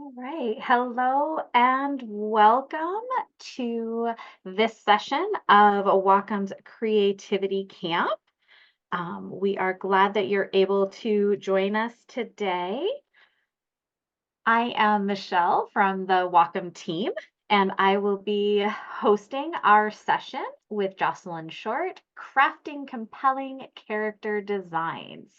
All right. Hello and welcome to this session of Wacom's Creativity Camp. We are glad that you're able to join us today. I am Michelle from the Wacom team, and I will be hosting our session with Jocelyn Short, Crafting Compelling Character Designs.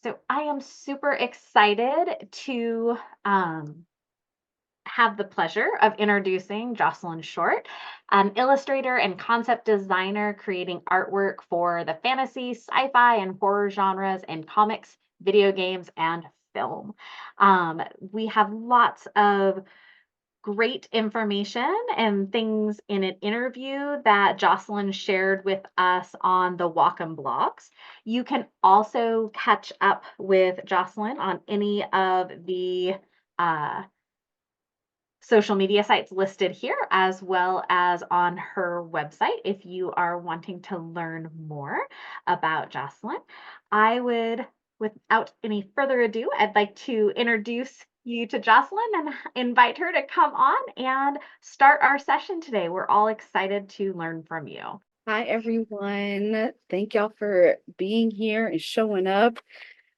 So I am super excited to have the pleasure of introducing Jocelyn Short, an illustrator and concept designer creating artwork for the fantasy, sci-fi, and horror genres in comics, video games, and film. We have lots of great information and things in an interview that Jocelyn shared with us on the Wacom blogs. You can also catch up with Jocelyn on any of the uh, social media sites listed here, as well as on her website if you are wanting to learn more about Jocelyn. I would, without any further ado, I'd like to introduce you to Jocelyn and invite her to come on and start our session today. We're all excited to learn from you. Hi, everyone. Thank y'all for being here and showing up.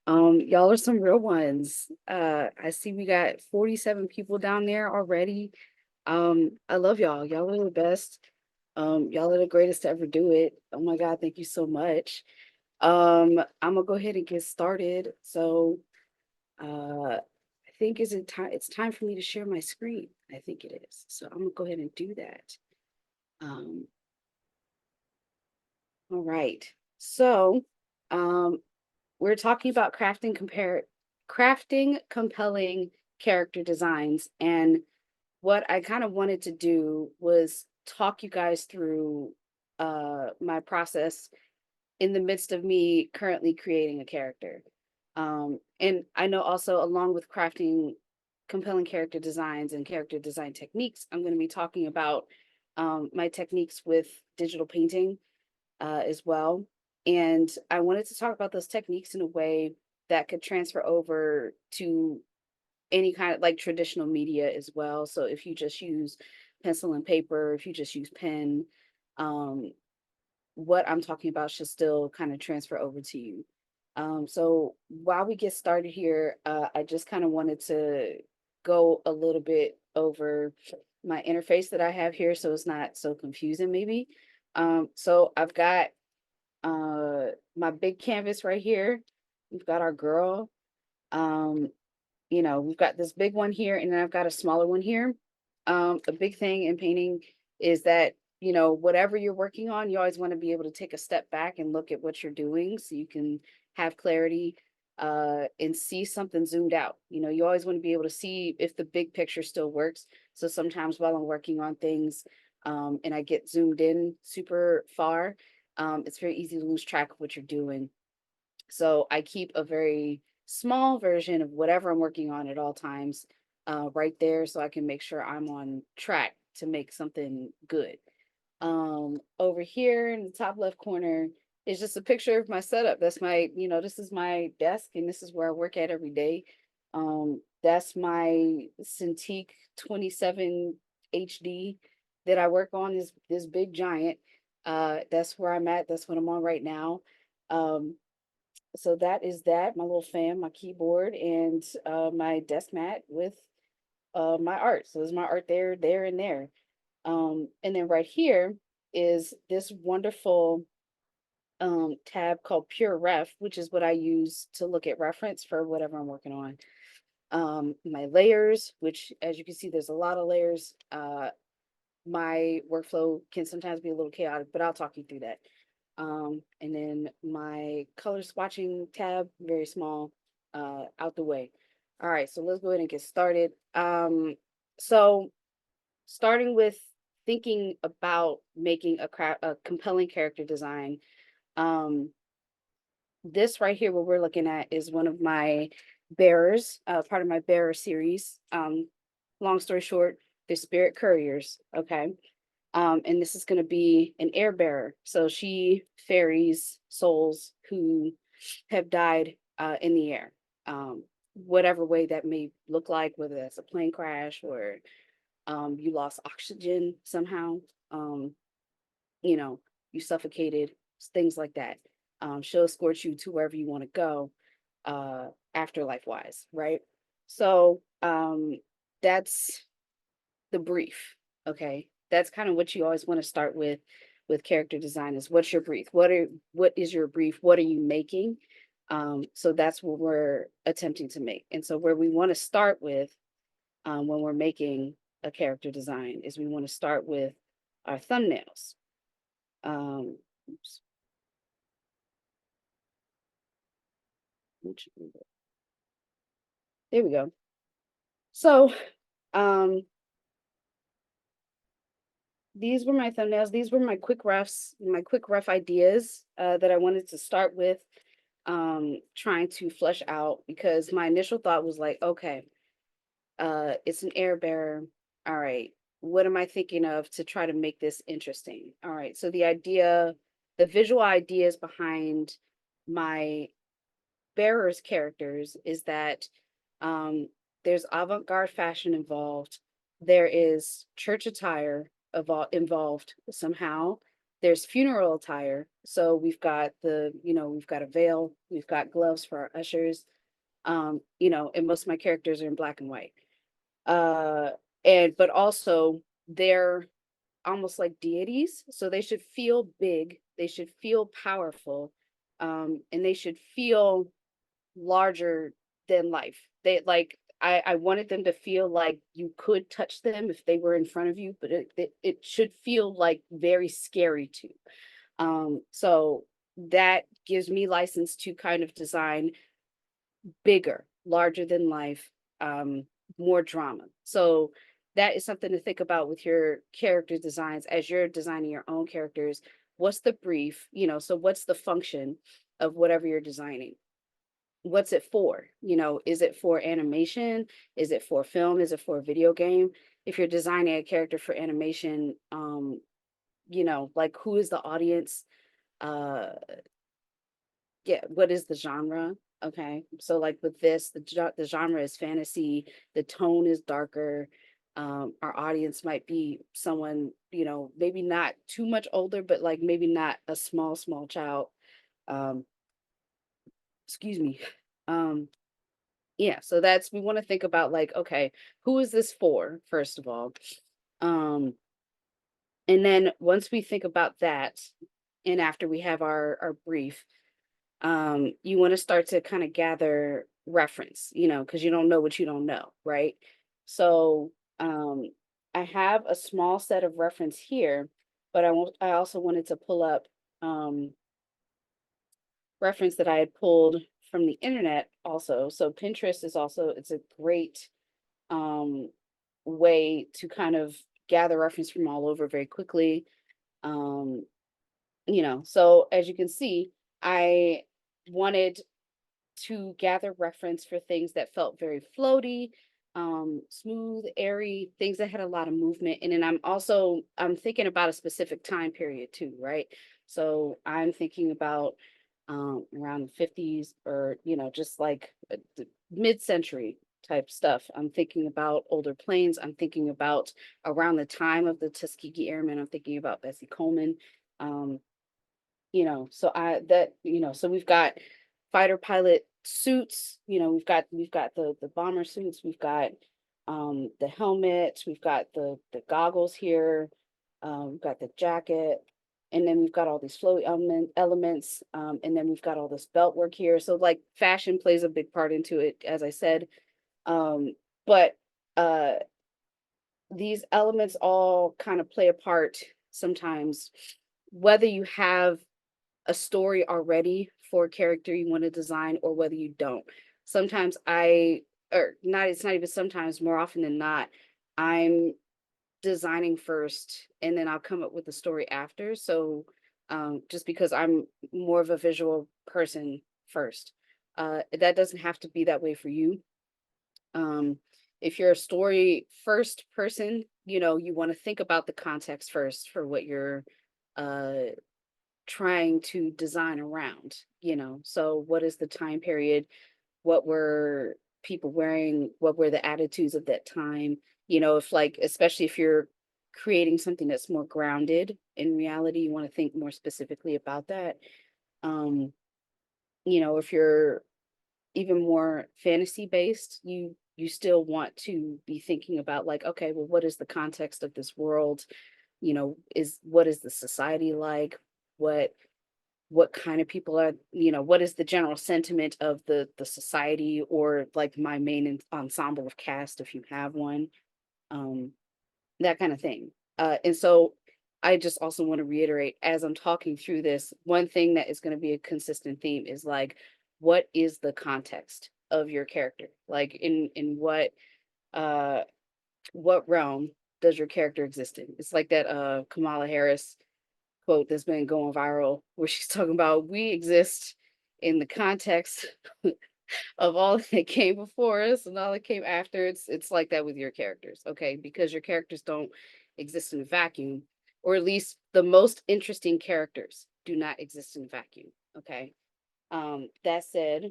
Y'all are some real ones. I see we got 47 people down there already. I love y'all. Y'all are the best. Y'all are the greatest to ever do it. Oh my God, thank you so much. I'm gonna go ahead and get started. I think is it time it's time for me to share my screen. I think it is. So I'm gonna go ahead and do that. Um, all right. So, um, we're talking about crafting compelling character designs. And what I kind of wanted to do was talk you guys through my process in the midst of me currently creating a character. And I know also along with crafting compelling character designs and character design techniques, I'm going to be talking about my techniques with digital painting as well. And I wanted to talk about those techniques in a way that could transfer over to any kind of like traditional media as well. So if you just use pencil and paper, if you just use pen, um, what I'm talking about should still kind of transfer over to you. So while we get started here, I just kind of wanted to go a little bit over my interface that I have here so it's not so confusing maybe. So I've got my big canvas right here. We've got our girl. Um, we've got this big one here, and then I've got a smaller one here. A big thing in painting is that, whatever you're working on, you always want to be able to take a step back and look at what you're doing so you can have clarity and see something zoomed out. You always want to be able to see if the big picture still works. So sometimes while I'm working on things and I get zoomed in super far, it's very easy to lose track of what you're doing. So I keep a very small version of whatever I'm working on at all times right there so I can make sure I'm on track to make something good. Over here in the top left corner is just a picture of my setup. That's this is my desk and this is where I work at every day. That's my Cintiq 27 HD that I work on, is this big giant. That's where I'm at. That's what I'm on right now. Um, so that is that, my little fan, my keyboard, and my desk mat with my art. So there's my art there, there, and there. And then right here is this wonderful tab called Pure Ref, which is what I use to look at reference for whatever I'm working on. My layers, which as you can see, there's a lot of layers. My workflow can sometimes be a little chaotic, but I'll talk you through that. And then my color swatching tab, very small, out the way. All right, so let's go ahead and get started. So starting with thinking about making a compelling character design. Um, this right here, what we're looking at is one of my bearers, part of my bearer series. Long story short, they're spirit couriers. Okay. And this is going to be an air bearer. So she ferries souls who have died in the air. whatever way that may look like, whether that's a plane crash or you lost oxygen somehow, um, you know, you suffocated, things like that. She'll escort you to wherever you want to go, afterlife wise, right? So that's the brief. Okay. That's kind of what you always want to start with character design is what's your brief? What is your brief? What are you making? So that's what we're attempting to make. And so where we want to start with when we're making a character design is we want to start with our thumbnails. Oops, there we go. So um these were my thumbnails. These were my quick rough ideas that I wanted to start with, trying to flesh out because my initial thought was like, okay, it's an air bearer. All right, what am I thinking of to try to make this interesting? All right, so the visual ideas behind my bearer's characters is that um, there's avant-garde fashion involved. There is church attire involved somehow. There's funeral attire. So we've got a veil, we've got gloves for our ushers. And most of my characters are in black and white. Uh, but also they're almost like deities. So they should feel big, they should feel powerful, and they should feel larger than life. I wanted them to feel like you could touch them if they were in front of you, but it should feel like very scary too. So that gives me license to kind of design bigger, larger than life, um, more drama. So that is something to think about with your character designs as you're designing your own characters. What's the brief? So what's the function of whatever you're designing? What's it for? Is it for animation? Is it for film? Is it for a video game? If you're designing a character for animation, like who is the audience? Uh, yeah, what is the genre? Okay, so like with this, the genre is fantasy. The tone is darker. Our audience might be someone, maybe not too much older, but like maybe not a small child. Um, excuse me. Um, yeah, so that's we want to think about like, okay, who is this for, first of all? Um, and then once we think about that, and after we have our brief, you want to start to kind of gather reference, because you don't know what you don't know, right? So I have a small set of reference here, but I also wanted to pull up um reference that I had pulled from the internet also. So Pinterest is also it's a great um way to kind of gather reference from all over very quickly. Um, so as you can see, I wanted to gather reference for things that felt very floaty, smooth, airy, things that had a lot of movement. And then I'm thinking about a specific time period too, right? So I'm thinking about around the 50s or, just like the mid-century type stuff. I'm thinking about older planes. I'm thinking about around the time of the Tuskegee Airmen. I'm thinking about Bessie Coleman. Um, so we've got fighter pilot suits, we've got the bomber suits, we've got the helmet, we've got the goggles here, we've got the jacket, and then we've got all these flowy elements, and then we've got all this belt work here. So like fashion plays a big part into it, as I said. But uh these elements all kind of play a part sometimes, whether you have a story already for a character you want to design or whether you don't. Sometimes it's not even sometimes, more often than not, I'm designing first and then I'll come up with the story after. So just because I'm more of a visual person first. That doesn't have to be that way for you. Um, if you're a story first person, you want to think about the context first for what you're uh trying to design around. So what is the time period, what were people wearing, what were the attitudes of that time, you know, if like, especially if you're creating something that's more grounded in reality, you want to think more specifically about that. um you know, if you're even more fantasy based, you still want to be thinking about like, okay, well, what is the context of this world? You know, is what is the society like? what what kind of people are, you know, what is the general sentiment of the society, or like my main ensemble of cast if you have one, um that kind of thing. And so I just also want to reiterate, as I'm talking through this, one thing that is going to be a consistent theme is like, what is the context of your character? Like in uh what realm does your character exist in? It's like that Kamala Harris quote that's been going viral where she's talking about, we exist in the context of all that came before us and all that came after. It's like that with your characters, okay? Because your characters don't exist in a vacuum, or at least the most interesting characters do not exist in a vacuum, okay? That said,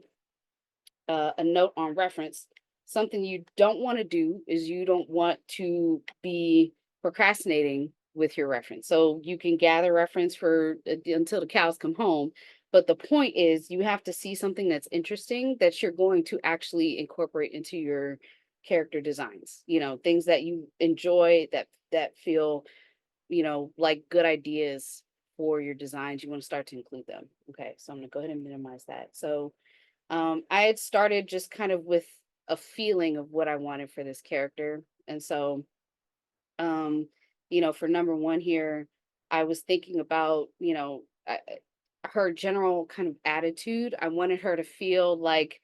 a note on reference, something you don't want to do is you don't want to be procrastinating with your reference. So you can gather reference for until the cows come home. But the point is, you have to see something that's interesting that you're going to actually incorporate into your character designs. You know, things that you enjoy, that feel, you know, like good ideas for your designs. You want to start to include them. Okay, so I'm gonna go ahead and minimize that. So I had started just kind of with a feeling of what I wanted for this character. And so, um, you know, for number one here, I was thinking about, you know, her general kind of attitude. I wanted her to feel like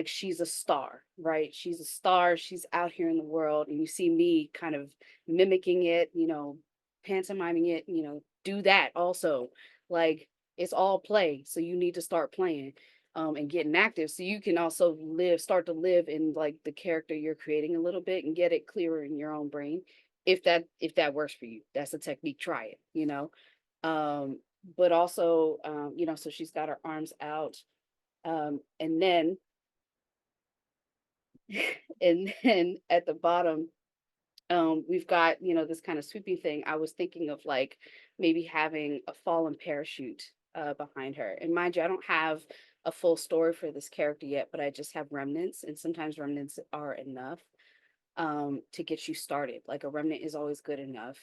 she's a star, right? She's a star. She's out here in the world, and you see me kind of mimicking it, you know, pantomiming it, you know, do that also. Like, it's all play, so you need to start playing, and getting active, so you can also start to live in like the character you're creating a little bit and get it clearer in your own brain. If that works for you, that's a technique. Try it, you know. But also, you know, so she's got her arms out, and then and then at the bottom, we've got, you know, this kind of sweeping thing. I was thinking of like maybe having a fallen parachute behind her. And mind you, I don't have a full story for this character yet, but I just have remnants, and sometimes remnants are enough to get you started. Like a remnant is always good enough.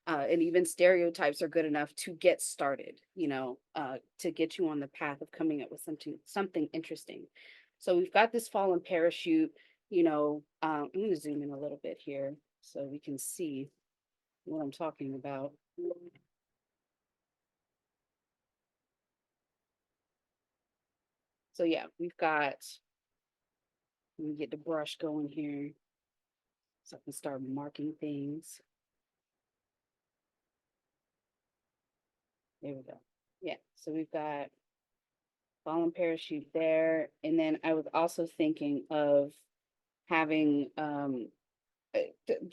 And even stereotypes are good enough to get started, you know, to get you on the path of coming up with something interesting. So we've got this fallen parachute, you know. I'm going to zoom in a little bit here so we can see what I'm talking about. So yeah, we've got, let me get the brush going here so I can start marking things. There we go. Yeah, so we've got fallen parachute there. And then I was also thinking of having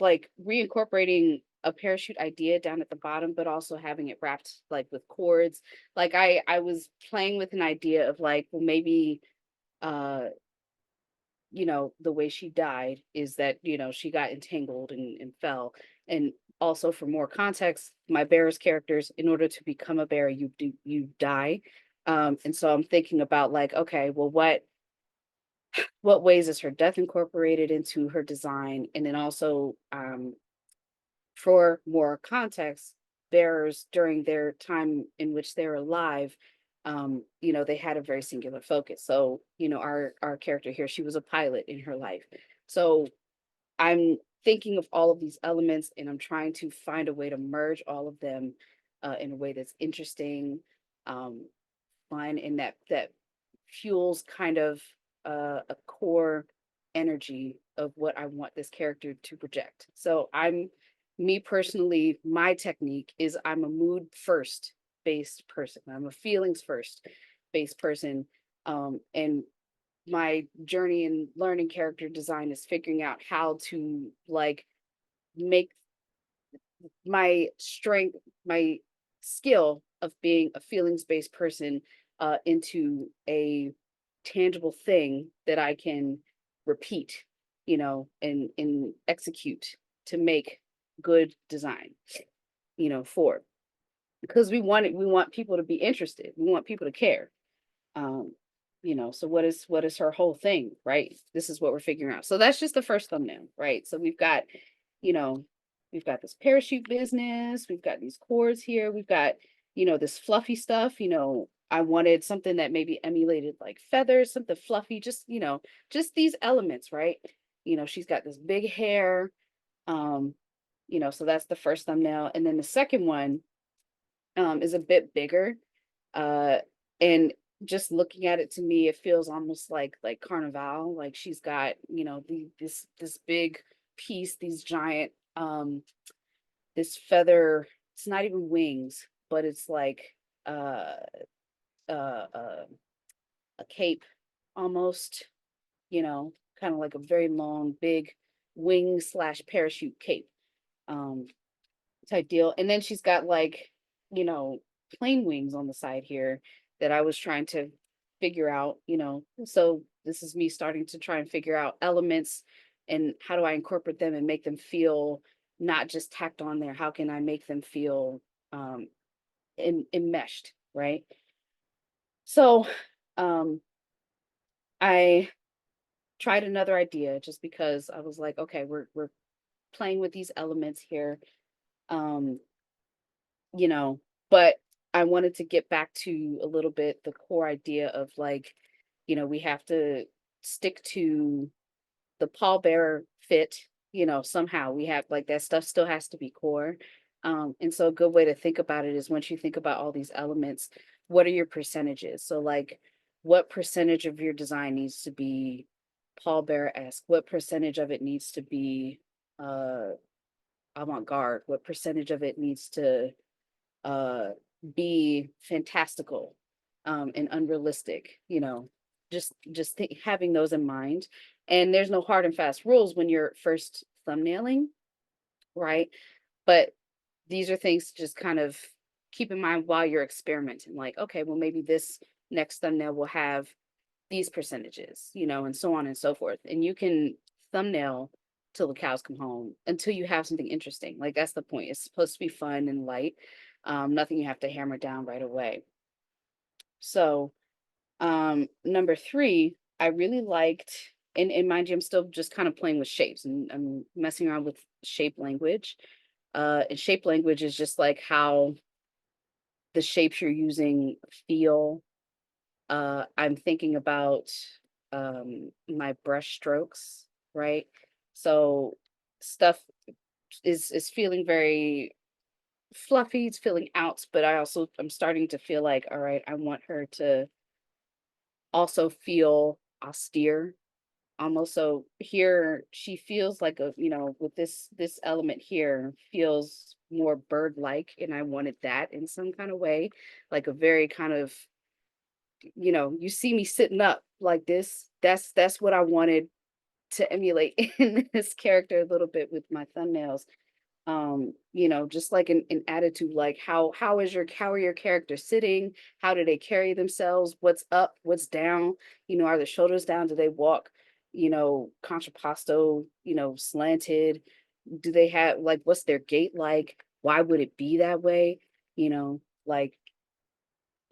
like reincorporating a parachute idea down at the bottom, but also having it wrapped like with cords. Like I was playing with an idea of like, well, maybe uh you know, the way she died is that, you know, she got entangled and fell. And also, for more context, my bear's characters, in order to become a bear, you die. And so I'm thinking about like, okay, well, what ways is her death incorporated into her design? And then also, for more context, bearers during their time in which they're alive, you know, they had a very singular focus. So, you know, our character here, she was a pilot in her life. So I'm thinking of all of these elements, and I'm trying to find a way to merge all of them in a way that's interesting, um, fun, and that fuels kind of a core energy of what I want this character to project. So me personally, my technique is I'm a mood first based person. I'm a feelings first based person. And my journey in learning character design is figuring out how to like make my strength, my skill of being a feelings based person into a tangible thing that I can repeat, and execute to make good design, for, because we want people to be interested. We want people to care. Um, so what is her whole thing, right? This is what we're figuring out. So that's just the first thumbnail, right? So you know, we've got this parachute business, we've got these cords here, we've got, this fluffy stuff, I wanted something that maybe emulated like feathers, something fluffy, just these elements, right? She's got this big hair. Um, so that's the first thumbnail. And then the second one is a bit bigger. Uh, and just looking at it, to me, it feels almost like Carnival. Like she's got, this big piece, these giant this feather. It's not even wings, but it's like uh uh, uh a cape almost, kind of like a very long, big wing slash parachute cape. Um, Type deal. And then she's got like, you know, plain wings on the side here that I was trying to figure out, So this is me starting to try and figure out elements and how do I incorporate them and make them feel not just tacked on there. How can I make them feel um enmeshed, right? So um I tried another idea just because I was like, okay, we're playing with these elements here. Um you know, but I wanted to get back to a little bit the core idea of like, we have to stick to the pallbearer fit, somehow we have like that stuff still has to be core. And so a good way to think about it is once you think about all these elements, what are your percentages? So like what percentage of your design needs to be pallbearer-esque? What percentage of it needs to be uh avant-garde? What percentage of it needs to uh be fantastical and unrealistic, having those in mind. And there's no hard and fast rules when you're first thumbnailing, right? But these are things to just kind of keep in mind while you're experimenting, like, okay, well, maybe this next thumbnail will have these percentages, and so on and so forth. And you can thumbnail till the cows come home until you have something interesting. Like that's the point. It's supposed to be fun and light. Nothing you have to hammer down right away. So number three, I really liked, and mind you, I'm still just kind of playing with shapes and I'm messing around with shape language. And shape language is just like how the shapes you're using feel. I'm thinking about my brush strokes, right? So stuff is feeling very fluffy, it's feeling out, but I'm starting to feel like, all right, I want her to also feel austere almost. So here she feels like with this element here feels more bird like, and I wanted that in some kind of way, like a very kind of, you see me sitting up like this. That's what I wanted to emulate in this character a little bit with my thumbnails. Just like an attitude, like how are your characters sitting? How do they carry themselves? What's up? What's down? Are the shoulders down? Do they walk, contrapposto, slanted? Do they have like what's their gait like? Why would it be that way? Like,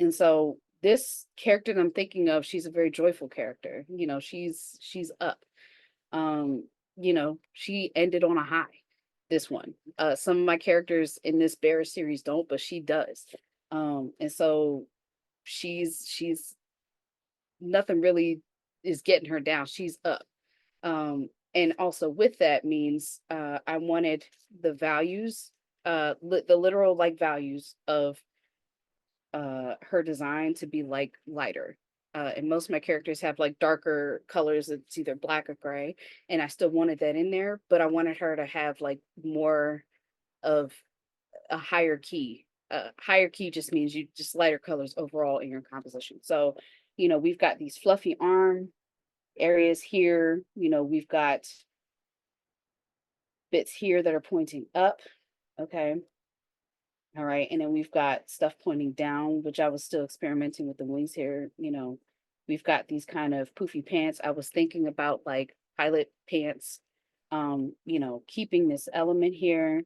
and so this character that I'm thinking of, she's a very joyful character. She's up. She ended on a high. This one. Some of my characters in this Bear series don't, but she does. And so she's nothing really is getting her down. She's up. And also with that means I wanted the values, the literal like values of her design to be like lighter. And most of my characters have like darker colors. It's either black or gray, and I still wanted that in there, but I wanted her to have like more of a higher key. Higher key just means you just lighter colors overall in your composition. So, we've got these fluffy arm areas here. We've got bits here that are pointing up. Okay. All right. And then we've got stuff pointing down, which I was still experimenting with the wings here. We've got these kind of poofy pants. I was thinking about like pilot pants, keeping this element here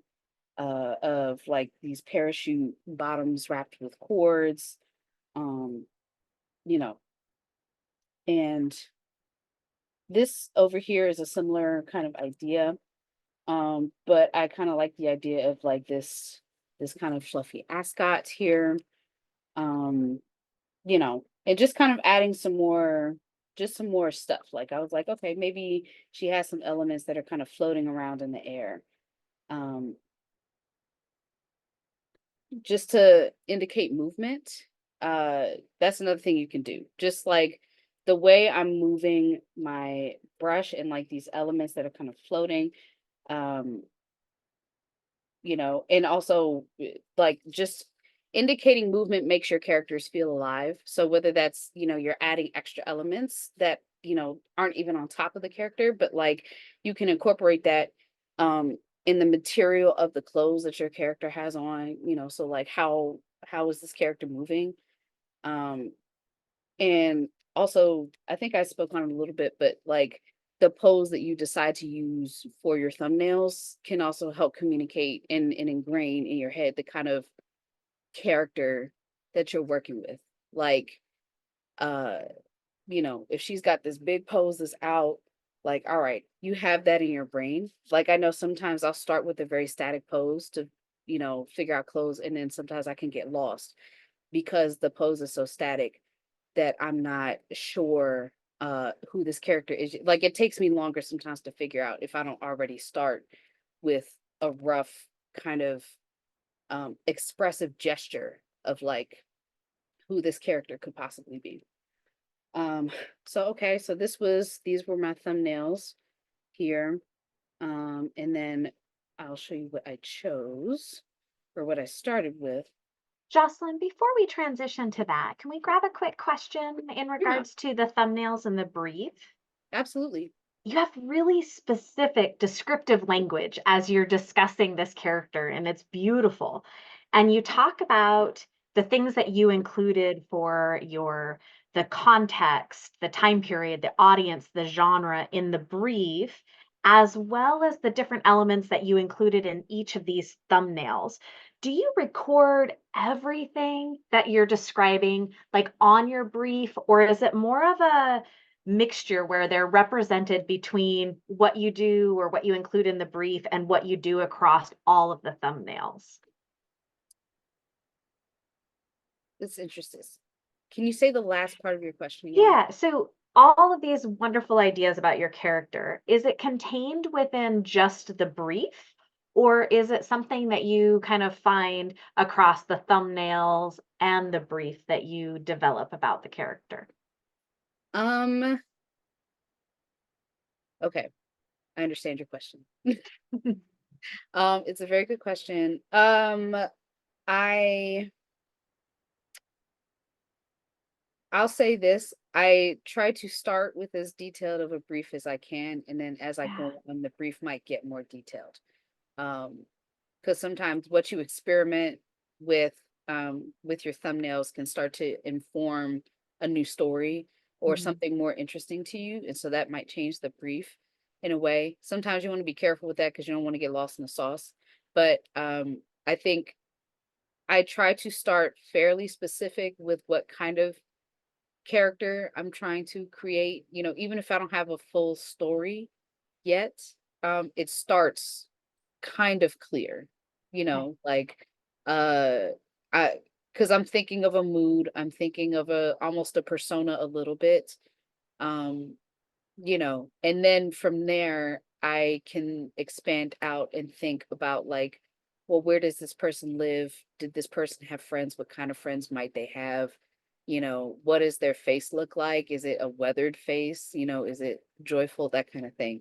of like these parachute bottoms wrapped with cords, um, you know, and this over here is a similar kind of idea. But I kind of like the idea of like this kind of fluffy ascot here. Um, and just kind of adding some more stuff. Like I was like, okay, maybe she has some elements that are kind of floating around in the air. Um, just to indicate movement. That's another thing you can do. Just like the way I'm moving my brush and like these elements that are kind of floating. Um, and also like just indicating movement makes your characters feel alive. So whether that's, you're adding extra elements that, aren't even on top of the character, but like you can incorporate that um in the material of the clothes that your character has on, so like how is this character moving? Um and also, I think I spoke on it a little bit, but like the pose that you decide to use for your thumbnails can also help communicate and ingrain in your head the kind of character that you're working with. Like, uh, if she's got this big pose that's out, like, all right, you have that in your brain. Like, I know sometimes I'll start with a very static pose to, figure out clothes, and then sometimes I can get lost because the pose is so static that I'm not sure who this character is. Like it takes me longer sometimes to figure out if I don't already start with a rough kind of expressive gesture of like who this character could possibly be. Um so okay, so these were my thumbnails here. And then I'll show you what I chose or what I started with. Jocelyn, before we transition to that, can we grab a quick question in Yeah, regards to the thumbnails and the brief? absolutely. You have really specific descriptive language as you're discussing this character, and it's beautiful. And you talk about the things that you included for the context, the time period, the audience, the genre in the brief, as well as the different elements that you included in each of these thumbnails. Do you record everything that you're describing like on your brief, or is it more of a mixture where they're represented between what you do or what you include in the brief and what you do across all of the thumbnails? That's interesting. Can you say the last part of your question again? Yeah, so all of these wonderful ideas about your character, is it contained within just the brief? Or is it something that you kind of find across the thumbnails and the brief that you develop about the character? Um, okay, I understand your question. It's a very good question. I I'll say this. I try to start with as detailed of a brief as I can, and then as I Yeah. go on, the brief might get more detailed. Um, because sometimes what you experiment with with your thumbnails can start to inform a new story or Mhm. something more interesting to you, and so that might change the brief in a way. Sometimes you want to be careful with that because you don't want to get lost in the sauce. But I think I try to start fairly specific with what kind of character I'm trying to create, even if I don't have a full story yet, it starts kind of clear, Okay. like uh I because I'm thinking of a mood, I'm thinking of a almost a persona a little bit. Um, and then from there I can expand out and think about like, well, where does this person live? Did this person have friends? What kind of friends might they have? What does their face look like? Is it a weathered face? Is it joyful? That kind of thing.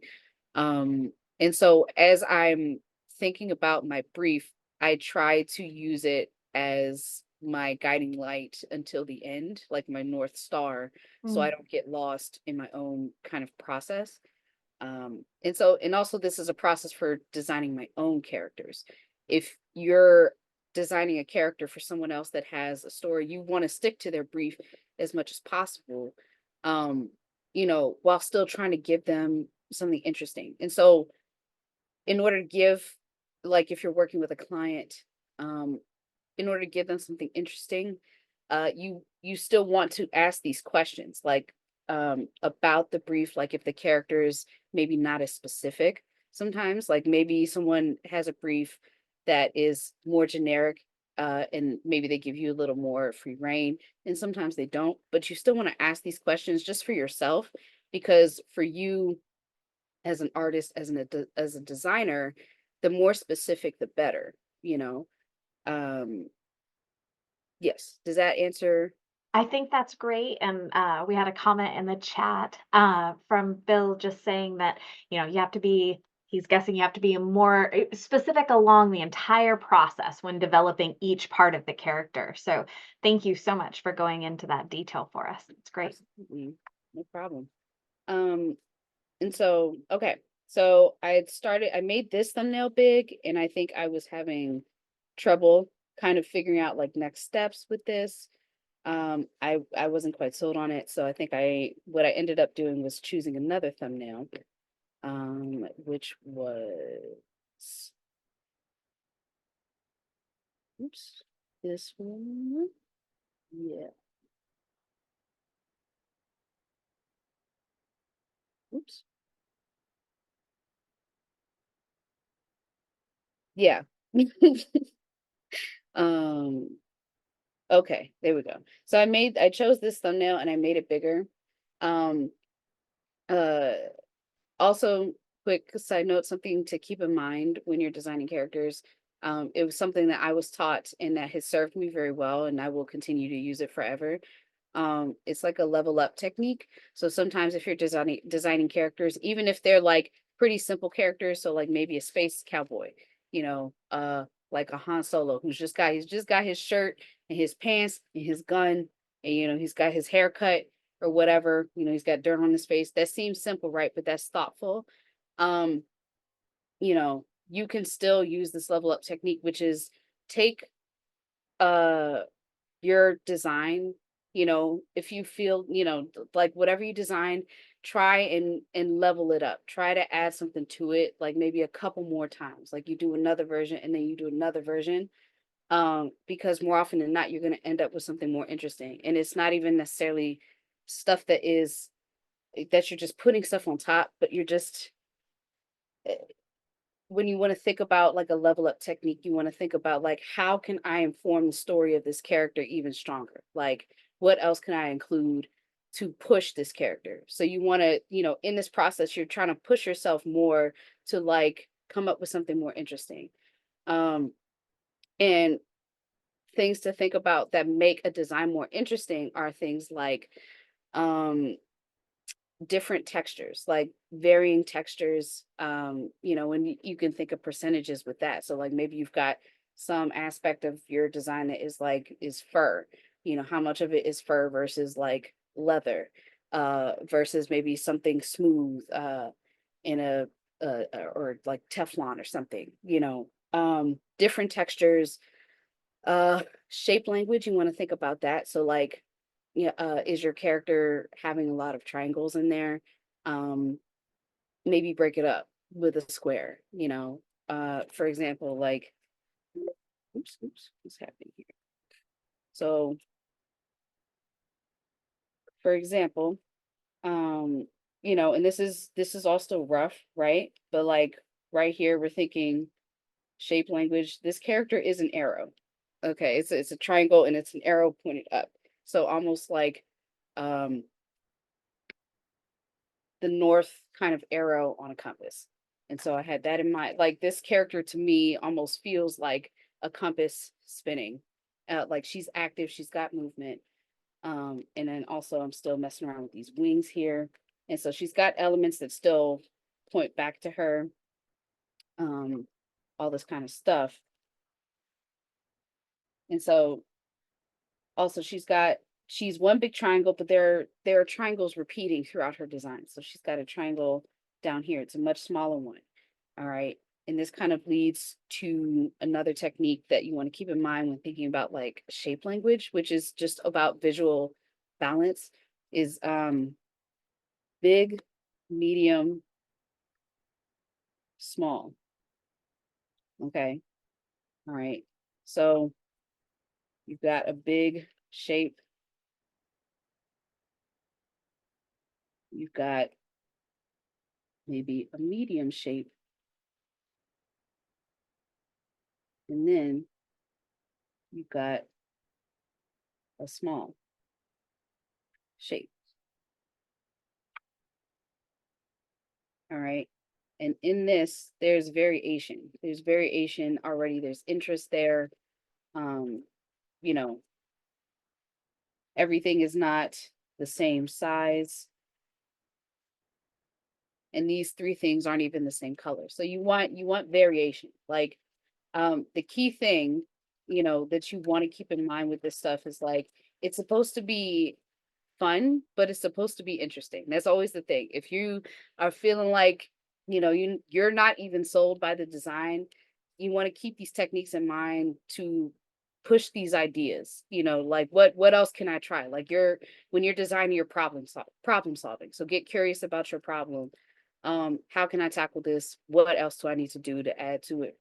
And so as I'm thinking about my brief, I try to use it as my guiding light until the end, like my North Star, so I Mm. don't get lost in my own kind of process. And also this is a process for designing my own characters. If you're designing a character for someone else that has a story, you want to stick to their brief as much as possible. While still trying to give them something interesting. And so in order to give, like if you're working with a client, um, in order to give them something interesting, you still want to ask these questions, like about the brief, like if the character is maybe not as specific sometimes, like maybe someone has a brief that is more generic, and maybe they give you a little more free reign, and sometimes they don't, but you still want to ask these questions just for yourself, because for you as an artist, as a designer, the more specific the better, you know. um yes, does that answer? I think that's great. And we had a comment in the chat from Bill just saying that, you have to be, he's guessing you have to be more specific along the entire process when developing each part of the character. So thank you so much for going into that detail for us. It's great. Absolutely, no problem. um and so, okay, so I made this thumbnail big, and I think I was having trouble kind of figuring out like next steps with this. I wasn't quite sold on it, so I think what I ended up doing was choosing another thumbnail, which was, oops, this one. Yeah. Oops. Yeah. um okay, there we go. So I chose this thumbnail and I made it bigger. Um uh Also, quick side note, something to keep in mind when you're designing characters. It was something that I was taught and that has served me very well, and I will continue to use it forever. It's like a level up technique. So sometimes if you're designing characters, even if they're like pretty simple characters, so like maybe a space cowboy, you know, like a Han Solo who's he's just got his shirt and his pants and his gun, and he's got his haircut or whatever, he's got dirt on his face. That seems simple, right? But that's thoughtful. Um, you can still use this level up technique, which is take uh your design, if you feel, like whatever you design, try and level it up, try to add something to it, like maybe a couple more times, like you do another version and then you do another version, because more often than not you're going to end up with something more interesting, and it's not even necessarily stuff that you're just putting stuff on top, but you're just, eh, when you want to think about like a level up technique, you want to think about like, how can I inform the story of this character even stronger? Like, what else can I include to push this character? So you want to, in this process, you're trying to push yourself more to like come up with something more interesting. Um, and things to think about that make a design more interesting are things like, um, different textures, like varying textures. When you can think of percentages with that, so like maybe you've got some aspect of your design that is fur, how much of it is fur versus like leather, versus maybe something smooth, in or like Teflon or something, different textures. Shape language, you want to think about that. So like, yeah, is your character having a lot of triangles in there? Um, Maybe break it up with a square, for example, like, oops, what's happening here? So, for example, um, and this is all still rough, right? But like right here, we're thinking shape language. This character is an arrow. Okay, it's a triangle and it's an arrow pointed up. So almost like, um the north kind of arrow on a compass. And so I had that in mind. Like this character to me almost feels like a compass spinning. Like she's active, she's got movement. And then also I'm still messing around with these wings here. And so she's got elements that still point back to her. Um, all this kind of stuff. And so also she's one big triangle, but there are triangles repeating throughout her design. So she's got a triangle down here. It's a much smaller one. All right. And this kind of leads to another technique that you want to keep in mind when thinking about like shape language, which is just about visual balance, is big, medium, small. Okay. All right. So you've got a big shape. You've got maybe a medium shape. And then you've got a small shape. All right. And in this, there's variation. There's variation already. There's interest there. Um, you know, everything is not the same size. And these three things aren't even the same color. So you want variation. Like the key thing, that you want to keep in mind with this stuff is like it's supposed to be fun, but it's supposed to be interesting. That's always the thing. If you are feeling like, you're not even sold by the design, you want to keep these techniques in mind to push these ideas, like what else can I try? Like when you're designing your problem solving. So get curious about your problem. How can I tackle this? What else do I need to do to add to it?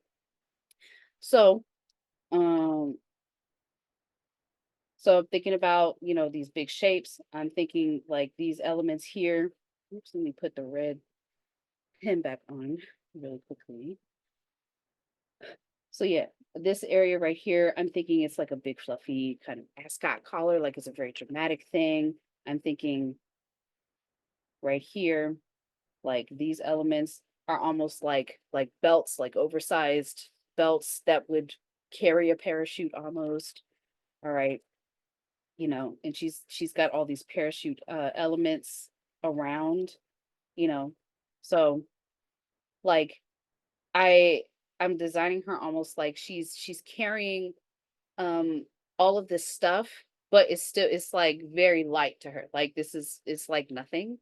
So, um, so I'm thinking about, these big shapes. I'm thinking like these elements here. Oops, let me put the red pen back on really quickly. So yeah, this area right here, I'm thinking it's like a big fluffy kind of ascot collar, like it's a very dramatic thing. I'm thinking right here, like these elements are almost like belts, like oversized belts that would carry a parachute almost. All right. And she's got all these parachute elements around, you know. So like I I'm designing her almost like she's carrying um all of this stuff, but it's like very light to her. Like it's like nothing.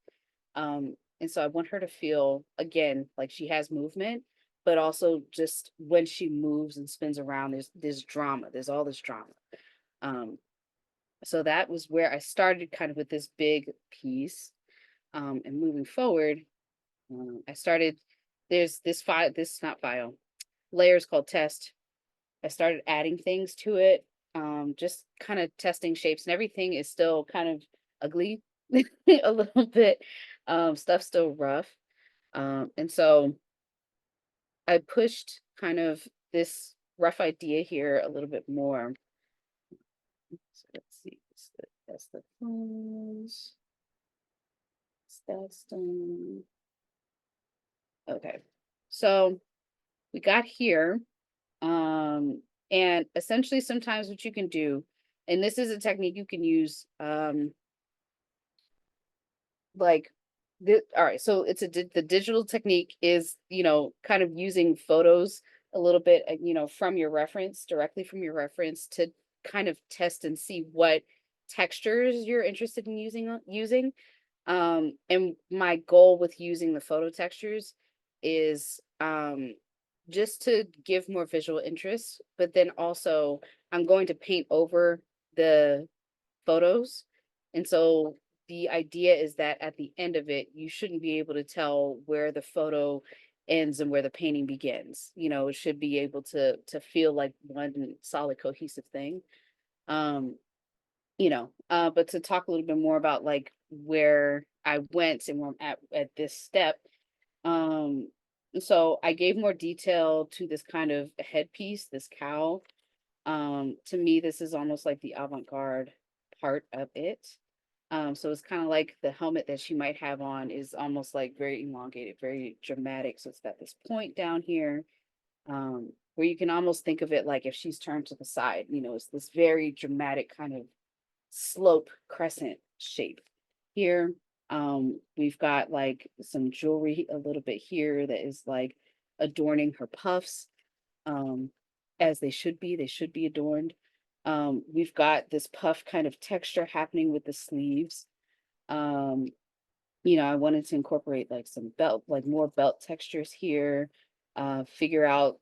And so I want her to feel again like she has movement, but also just when she moves and spins around, there's drama. There's all this drama. Um, so that was where I started kind of with this big piece. And moving forward, I started, there's this file, this not file, layers called test. I started adding things to it, just kind of testing shapes, and everything is still kind of ugly a little bit. Stuff's still rough. And so I pushed kind of this rough idea here a little bit more. So let's see, that's the phones. That's done. Okay. So we got here. And essentially sometimes what you can do, and this is a technique you can use, like all right, so the digital technique is, kind of using photos a little bit, from your reference, directly from your reference to kind of test and see what textures you're interested in using. And my goal with using the photo textures is just to give more visual interest, but then also I'm going to paint over the photos. And so the idea is that at the end of it, you shouldn't be able to tell where the photo ends and where the painting begins. It should be able to feel like one solid cohesive thing. Um, but to talk a little bit more about like where I went and where I'm at this step. Um, so I gave more detail to this kind of headpiece, this cowl. To me, this is almost like the avant-garde part of it. So it's kind of like the helmet that she might have on is almost like very elongated, very dramatic. So it's got this point down here, where you can almost think of it like if she's turned to the side, it's this very dramatic kind of slope crescent shape here. We've got like some jewelry a little bit here that is like adorning her puffs, um, as they should be adorned. We've got this puff kind of texture happening with the sleeves. Um, I wanted to incorporate like some belt, like more belt textures here, figure out,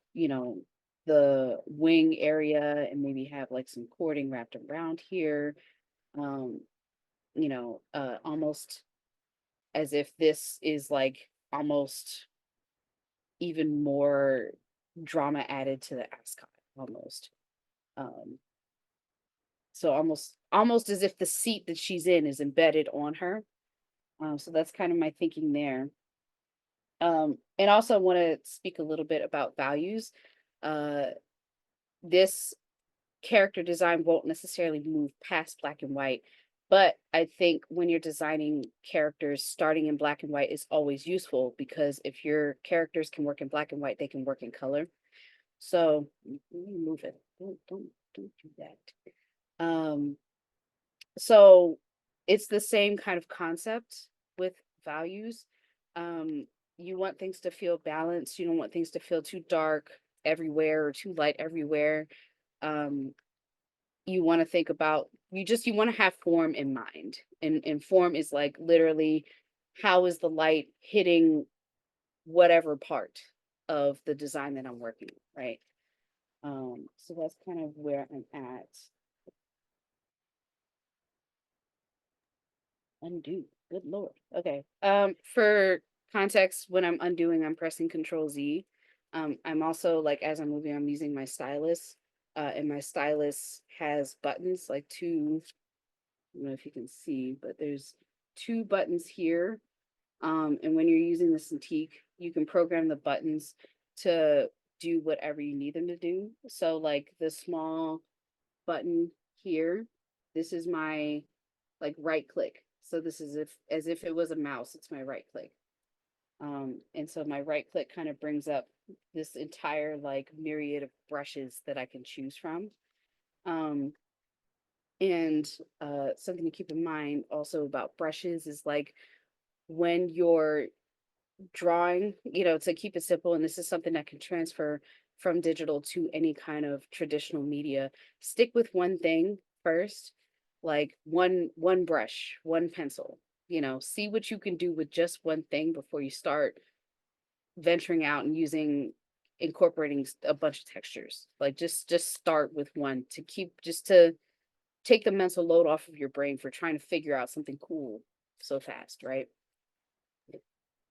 the wing area and maybe have like some cording wrapped around here. Um, almost as if this is like almost, even more drama added to the ascot almost. So almost as if the seat that she's in is embedded on her. So that's kind of my thinking there. And also want to speak a little bit about values. Uh, this character design won't necessarily move past black and white, but I think when you're designing characters, starting in black and white is always useful, because if your characters can work in black and white, they can work in color. So let me move it. Don't do that. So it's the same kind of concept with values. You want things to feel balanced. You don't want things to feel too dark everywhere or too light everywhere. Um, you want to think about, you want to have form in mind. And form is like literally, how is the light hitting whatever part of the design that I'm working with, right? So that's kind of where I'm at. Undo. Good Lord. Okay. For context, when I'm undoing, I'm pressing Control Z. I'm also, like, as I'm moving, I'm using my stylus. And my stylus has buttons, like two, I don't know if you can see, but there's two buttons here. And when you're using the Cintiq, you can program the buttons to do whatever you need them to do. So like the small button here, this is my like right click. So this is as if it was a mouse, it's my right click. And so my right click kind of brings up this entire like myriad of brushes that I can choose from. Um, and something to keep in mind also about brushes is like when you're drawing, to keep it simple, and this is something that can transfer from digital to any kind of traditional media, stick with one thing first, like one brush, one pencil, see what you can do with just one thing before you start venturing out and incorporating a bunch of textures. Like just start with one to take the mental load off of your brain for trying to figure out something cool so fast, right?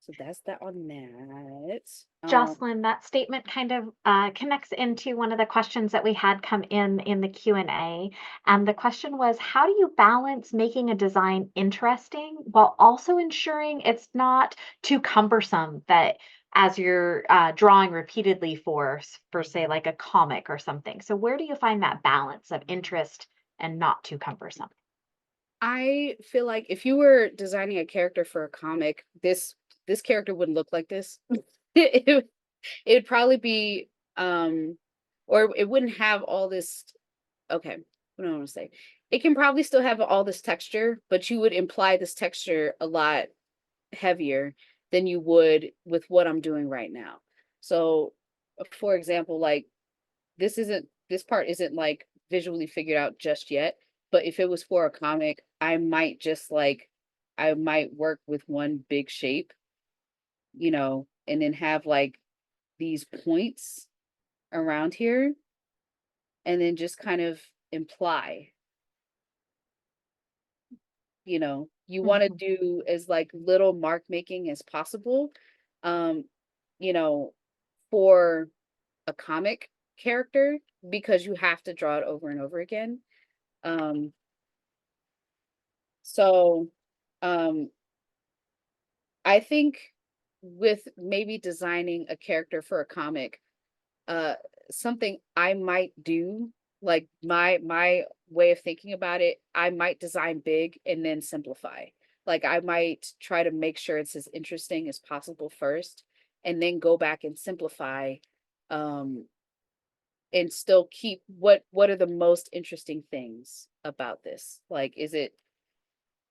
So that's that on that. Jocelyn, that statement kind of connects into one of the questions that we had come in the Q&A. And the question was, how do you balance making a design interesting while also ensuring it's not too cumbersome that as you're drawing repeatedly for say like a comic or something. So where do you find that balance of interest and not too cumbersome? I feel like if you were designing a character for a comic, this character wouldn't look like this. it, it'd probably be or it wouldn't have all this. Okay, what do I want to say? It can probably still have all this texture, but you would imply this texture a lot heavier than you would with what I'm doing right now. So, for example, like this part isn't like visually figured out just yet, but if it was for a comic, I might work with one big shape, and then have like these points around here, and then just kind of imply, you want to Mhm. do as like little mark making as possible. Um, you know, for a comic character, because you have to draw it over and over again. Um, so um, I think with maybe designing a character for a comic, uh, something I might do, like my way of thinking about it, I might design big and then simplify. Like I might try to make sure it's as interesting as possible first, and then go back and simplify, um, and still keep what are the most interesting things about this? Like,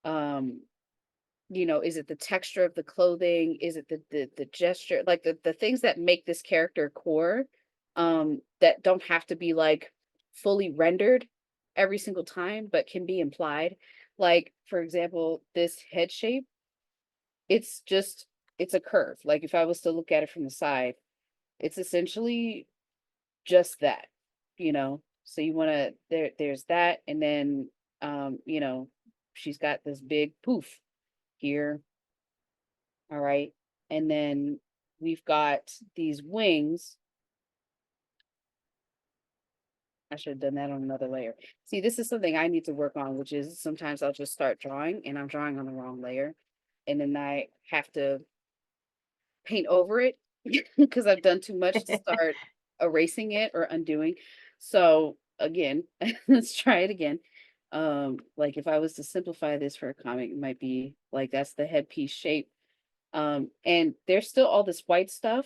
um is it the texture of the clothing? Is it the gesture? Like the things that make this character core, that don't have to be like fully rendered every single time, but can be implied. Like, for example, this head shape, it's just it's a curve. Like if I was to look at it from the side, it's essentially just that, So you wanna there's that, and then she's got this big poof here. All right. And then we've got these wings. I should have done that on another layer. See, this is something I need to work on, which is sometimes I'll just start drawing and I'm drawing on the wrong layer. And then I have to paint over it because I've done too much to start erasing it or undoing. So again, let's try it again. Like if I was to simplify this for a comic, it might be like that's the headpiece shape. And there's still all this white stuff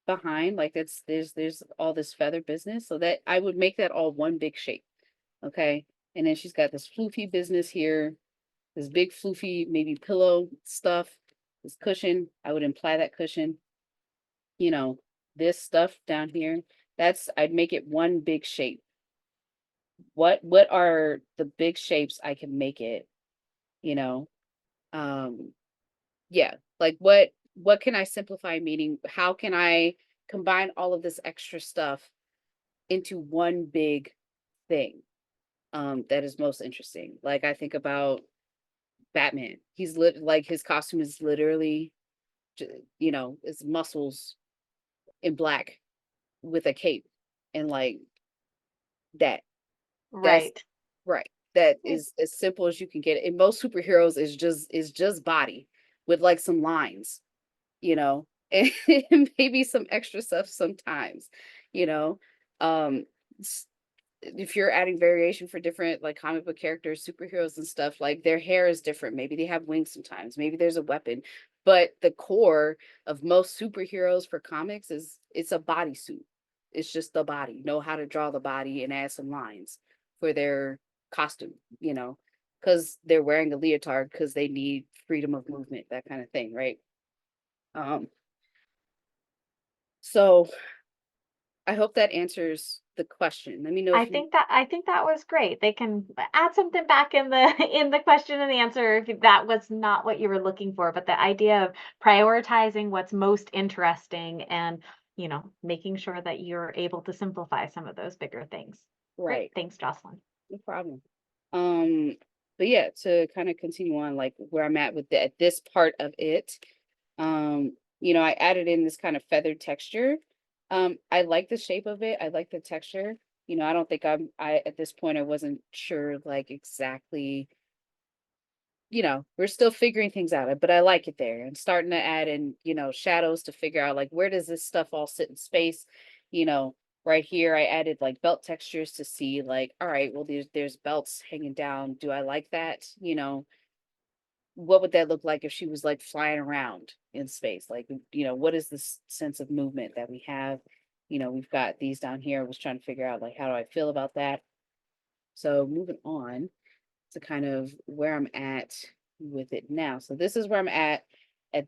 behind, like that's there's all this feather business. So that I would make that all one big shape. Okay. And then she's got this floofy business here, this big floofy, maybe pillow stuff, this cushion. I would imply that cushion, you know, this stuff down here. I'd make it one big shape. What are the big shapes I can make it, you know? Um, yeah, like what can I simplify, meaning how can I combine all of this extra stuff into one big thing that is most interesting. Like I think about Batman. Like his costume is literally it's muscles in black with a cape and like that. That's Right. right. That is as simple as you can get it. And most superheroes is just body with like some lines, you know, and maybe some extra stuff sometimes, you know. Um if you're adding variation for different like comic book characters, superheroes and stuff, like their hair is different. Maybe they have wings sometimes, maybe there's a weapon. But the core of most superheroes for comics is it's a bodysuit. It's just the body. Know how to draw the body and add some lines for their costume, because they're wearing a leotard because they need freedom of movement, that kind of thing, right? Um, so I hope that answers the question. Let me know if you I think that was great. They can add something back in the in the question and answer if that was not what you were looking for, but the idea of prioritizing what's most interesting and, making sure that you're able to simplify some of those bigger things. Great. right. Thanks, Jocelyn. No problem. Um, but yeah, to kind of continue on like where I'm at with at this part of it, I added in this kind of feathered texture. I like the shape of it. I like the texture. I don't think I at this point I wasn't sure like exactly, we're still figuring things out, but I like it there and starting to add in, shadows to figure out like where does this stuff all sit in space, you know, right here I added like belt textures to see like, all right, well there's belts hanging down. Do I like that? What would that look like if she was like flying around in space? Like, what is this sense of movement that we have? We've got these down here. I was trying to figure out like how do I feel about that? So moving on to kind of where I'm at with it now. So this is where I'm at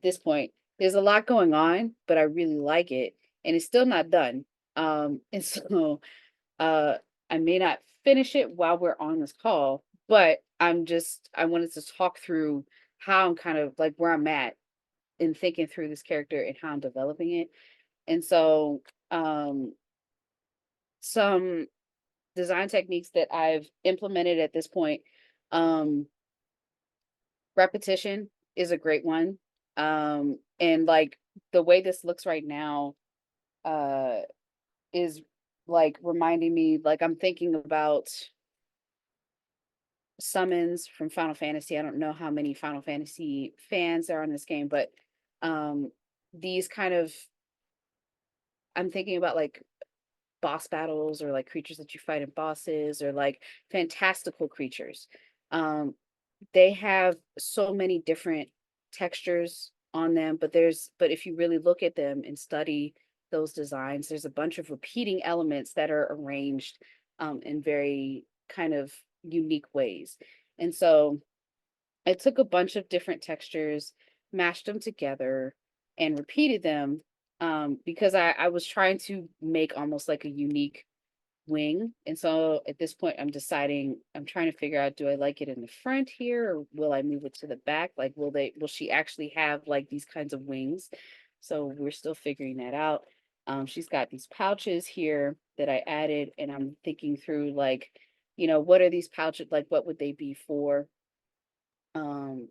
this point. There's a lot going on, but I really like it and it's still not done. And so uh I may not finish it while we're on this call, but I wanted to talk through how I'm kind of like where I'm at in thinking through this character and how I'm developing it. And so some design techniques that I've implemented at this point. Um Repetition is a great one. And like the way this looks right now, uh, is like reminding me, like I'm thinking about summons from Final Fantasy. I don't know how many Final Fantasy fans there are in this game, but um, these kind of, I'm thinking about like boss battles or like creatures that you fight in bosses or like fantastical creatures. Um, they have so many different textures on them, but if you really look at them and study those designs, there's a bunch of repeating elements that are arranged in very kind of unique ways. And so I took a bunch of different textures, mashed them together, and repeated them because I was trying to make almost like a unique wing. And so at this point, I'm trying to figure out, do I like it in the front here or will I move it to the back? Like, will she actually have like these kinds of wings? So we're still figuring that out. She's got these pouches here that I added, and I'm thinking through like, what are these pouches like? What would they be for? Um,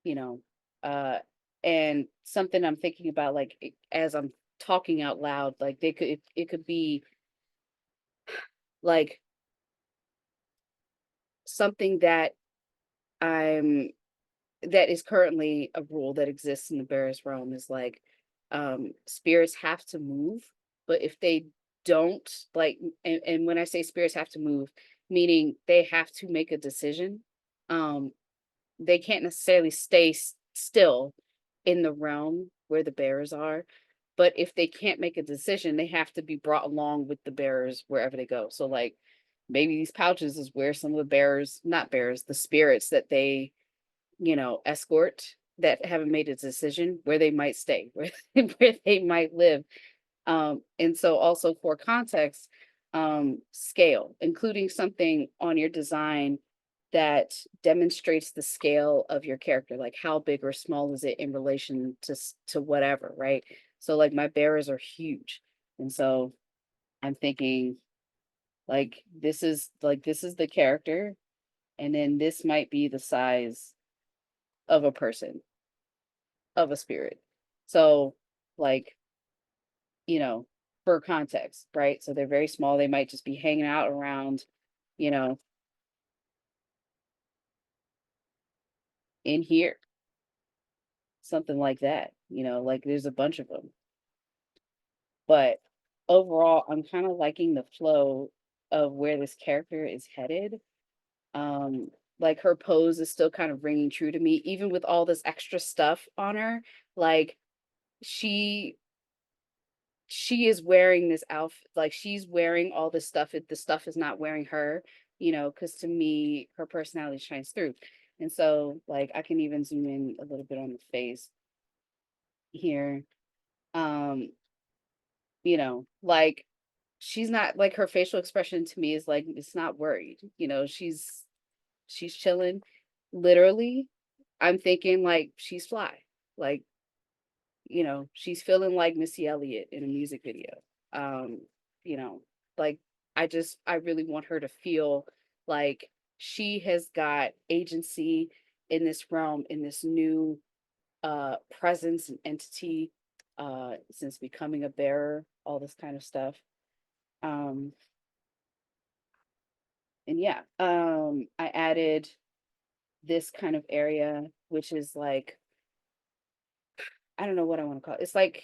you know, uh, And something I'm thinking about, like as I'm talking out loud, like it could be like something that I'm that is currently a rule that exists in the Bears realm is like spirits have to move, but if they don't, like, and when I say spirits have to move, meaning they have to make a decision. Um they can't necessarily stay still in the realm where the bears are, but if they can't make a decision, they have to be brought along with the bears wherever they go. So like maybe these pouches is where some of the bears, not bears, the spirits that they, escort, that haven't made a decision, where they might stay, where they might live. And so also for context, scale, including something on your design that demonstrates the scale of your character, like how big or small is it in relation to whatever, right? So like my bears are huge. And so I'm thinking this is the character, and then this might be the size of a person, of a spirit. So like, you know, for context, right? So they're very small. They might just be hanging out around, you know, in here, something like that. Like there's a bunch of them. But overall, I'm kind of liking the flow of where this character is headed. Like her pose is still kind of ringing true to me, even with all this extra stuff on her. Like she she is wearing this outfit, like she's wearing all this stuff. The stuff is not wearing her, because to me, her personality shines through. And so, like, I can even zoom in a little bit on the face here. Um, like she's not like her facial expression to me is like it's not worried. She's chilling. Literally, I'm thinking like she's fly. Like, she's feeling like Missy Elliott in a music video. Um, you know, like I really want her to feel like she has got agency in this realm, in this new presence and entity, since becoming a bearer, all this kind of stuff. Um, and yeah, I added this kind of area, which is like, I don't know what I want to call it. It's like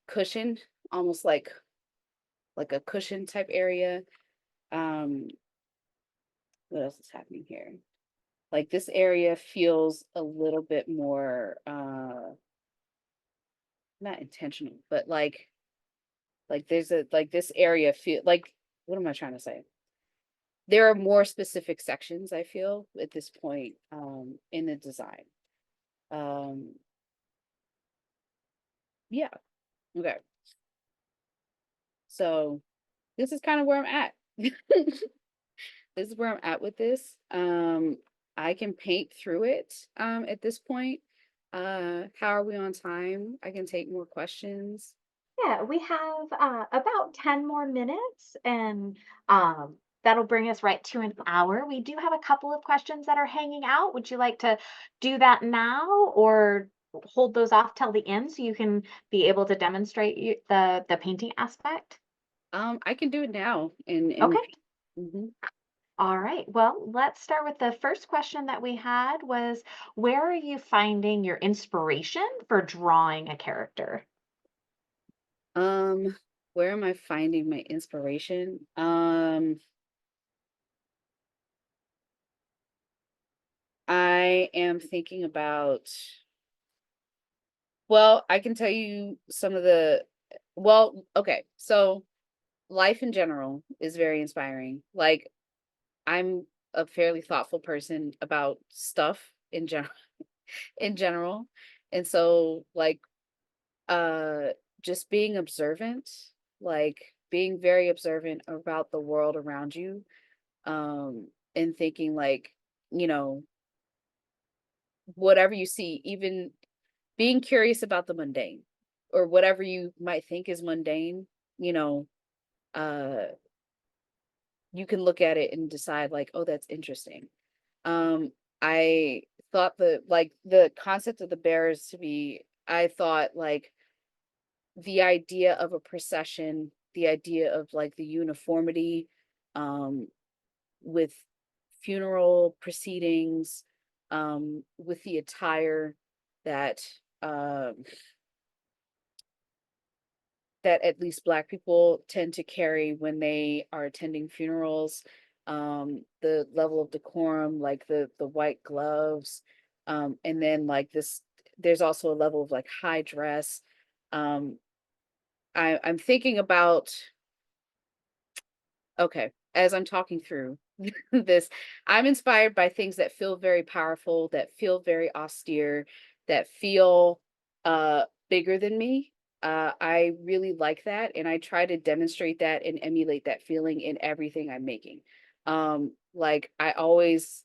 cushioned, almost like a cushion type area. Um, what else is happening here? Like this area feels a little bit more not intentional, but like there's a like this area feel like, what am I trying to say? There are more specific sections I feel at this point in the design. Um yeah, okay. So this is kind of where I'm at. This is where I'm at with this. I can paint through it at this point. How are we on time? I can take more questions. Yeah, we have about 10 more minutes, and that'll bring us right to an hour. We do have a couple of questions that are hanging out. Would you like to do that now or hold those off till the end so you can be able to demonstrate the painting aspect? I can do it now and Okay. mhm. All right. Well, let's start with the first question that we had was, where are you finding your inspiration for drawing a character? um where am I finding my inspiration? I am thinking about, well, I can tell you some of the, well, okay. So life in general is very inspiring. Like I'm a fairly thoughtful person about stuff in general, in general. And so like uh just being observant, like being very observant about the world around you, and thinking like, you know, whatever you see, even being curious about the mundane or whatever you might think is mundane, you know, uh you can look at it and decide like, oh, that's interesting. I thought the concept of the bears to be I thought like the idea of a procession, the idea of like the uniformity, um, with funeral proceedings, with the attire that um that at least Black people tend to carry when they are attending funerals, the level of decorum, like the white gloves, and then like this, there's also a level of like high dress. Um, I'm thinking about, okay, as I'm talking through this, I'm inspired by things that feel very powerful, that feel very austere, that feel bigger than me. I really like that, and I try to demonstrate that and emulate that feeling in everything I'm making. Like I always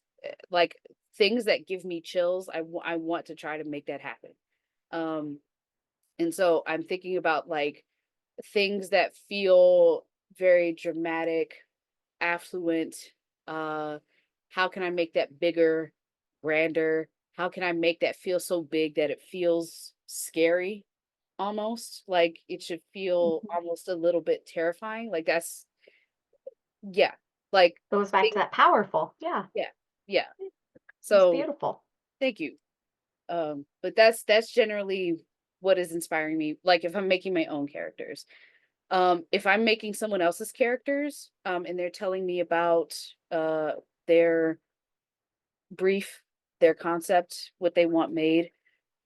like things that give me chills. I want to try to make that happen. Um, and so I'm thinking about like things that feel very dramatic, affluent. Uh, how can I make that bigger, grander? How can I make that feel so big that it feels scary almost? Like it should feel Mhm. almost a little bit terrifying. Like that's, yeah, like, Goes back think, to that powerful. Yeah, yeah, yeah. it's So beautiful. thank you. But that's generally what is inspiring me. Like if I'm making my own characters. If I'm making someone else's characters, and they're telling me about their brief, their concept, what they want made,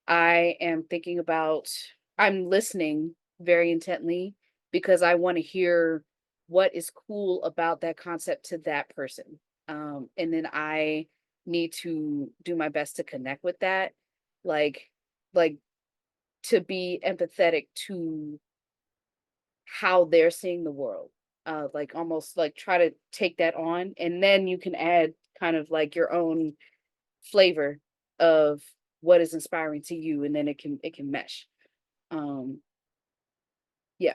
I am thinking about, I'm listening very intently because I want to hear what is cool about that concept to that person. And then I need to do my best to connect with that, like, like to be empathetic to how they're seeing the world. Like almost like try to take that on, and then you can add kind of like your own flavor of what is inspiring to you, and then it can mesh. Um, yeah.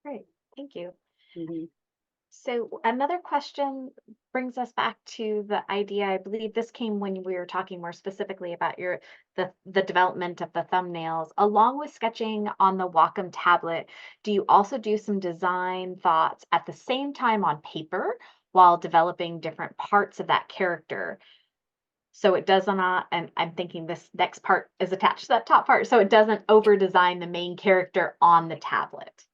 Great. Thank you. Mhm. So another question brings us back to the idea. I believe this came when we were talking more specifically about the development of the thumbnails, along with sketching on the Wacom tablet. Do you also do some design thoughts at the same time on paper while developing different parts of that character? So it does not, and I'm thinking this next part is attached to that top part, so it doesn't over design the main character on the tablet.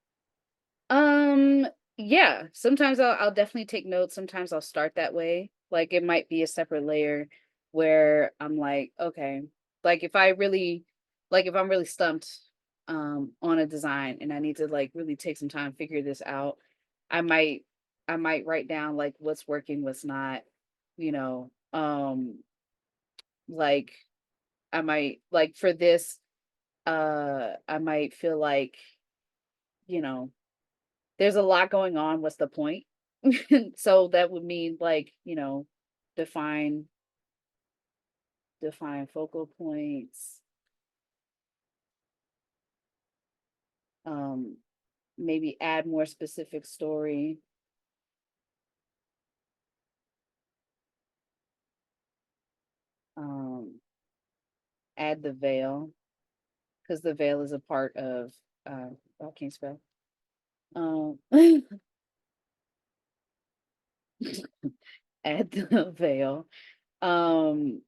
Um, yeah, sometimes I'll definitely take notes. Sometimes I'll start that way. Like it might be a separate layer where I'm like, okay, like if I'm really stumped on a design and I need to like really take some time to figure this out, I might I might write down like what's working, what's not, you know. Like I might like for this, I might feel like, you know, there's a lot going on. What's the point? So that would mean like, define define focal points, um, maybe add more specific story, um, add the veil, because the veil is a part of I can't spell. Um add the veil. Um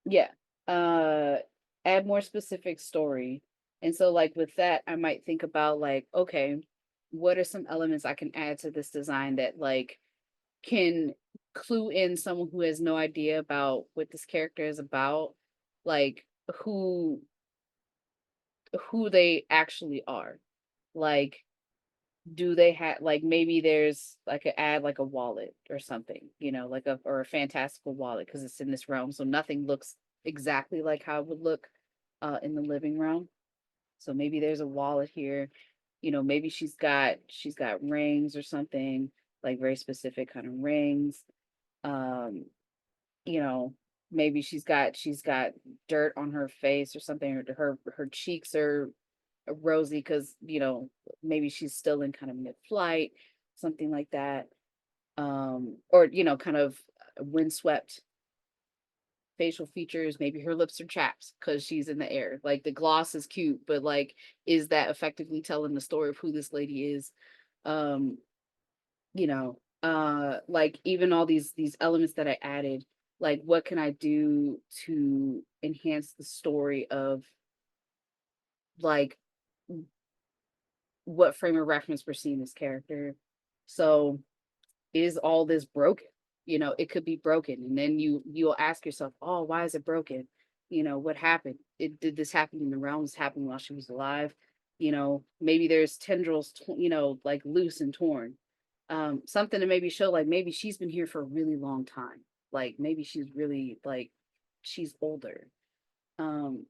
Yeah. Uh add more specific story. And so like with that, I might think about like, okay, what are some elements I can add to this design that like can clue in someone who has no idea about what this character is about, like who who they actually are. Like do they have like maybe there's like a add like a wallet or something, like a or a fantastical wallet because it's in this realm. So nothing looks exactly like how it would look in the living realm. So maybe there's a wallet here. Maybe she's got rings or something, like very specific kind of rings. Um, you know, maybe she's got dirt on her face or something, or her cheeks are rosy because maybe she's still in kind of mid-flight, something like that. Or kind of windswept facial features, maybe her lips are chapped because she's in the air. Like the gloss is cute, but like, is that effectively telling the story of who this lady is? Um, like even all these elements that I added, like what can I do to enhance the story of like what frame of reference we're seeing this character. So is all this broken? It could be broken. And then you'll ask yourself, oh, why is it broken? What happened? Did this happen in the realms, happen while she was alive? Maybe there's tendrils, like loose and torn. Something to maybe show like maybe she's been here for a really long time. Like maybe she's really like she's older. Um,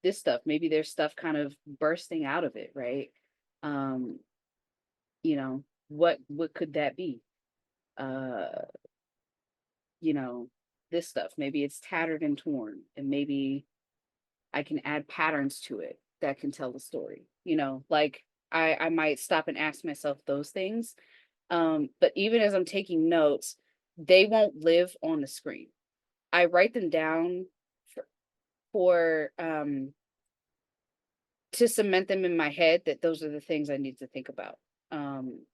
this stuff, maybe there's stuff kind of bursting out of it, right? Um, what could that be? Uh, you know, this stuff. Maybe it's tattered and torn, and maybe I can add patterns to it that can tell the story. Like I might stop and ask myself those things. But even as I'm taking notes, they won't live on the screen. I write them down for to cement them in my head that those are the things I need to think about. Um,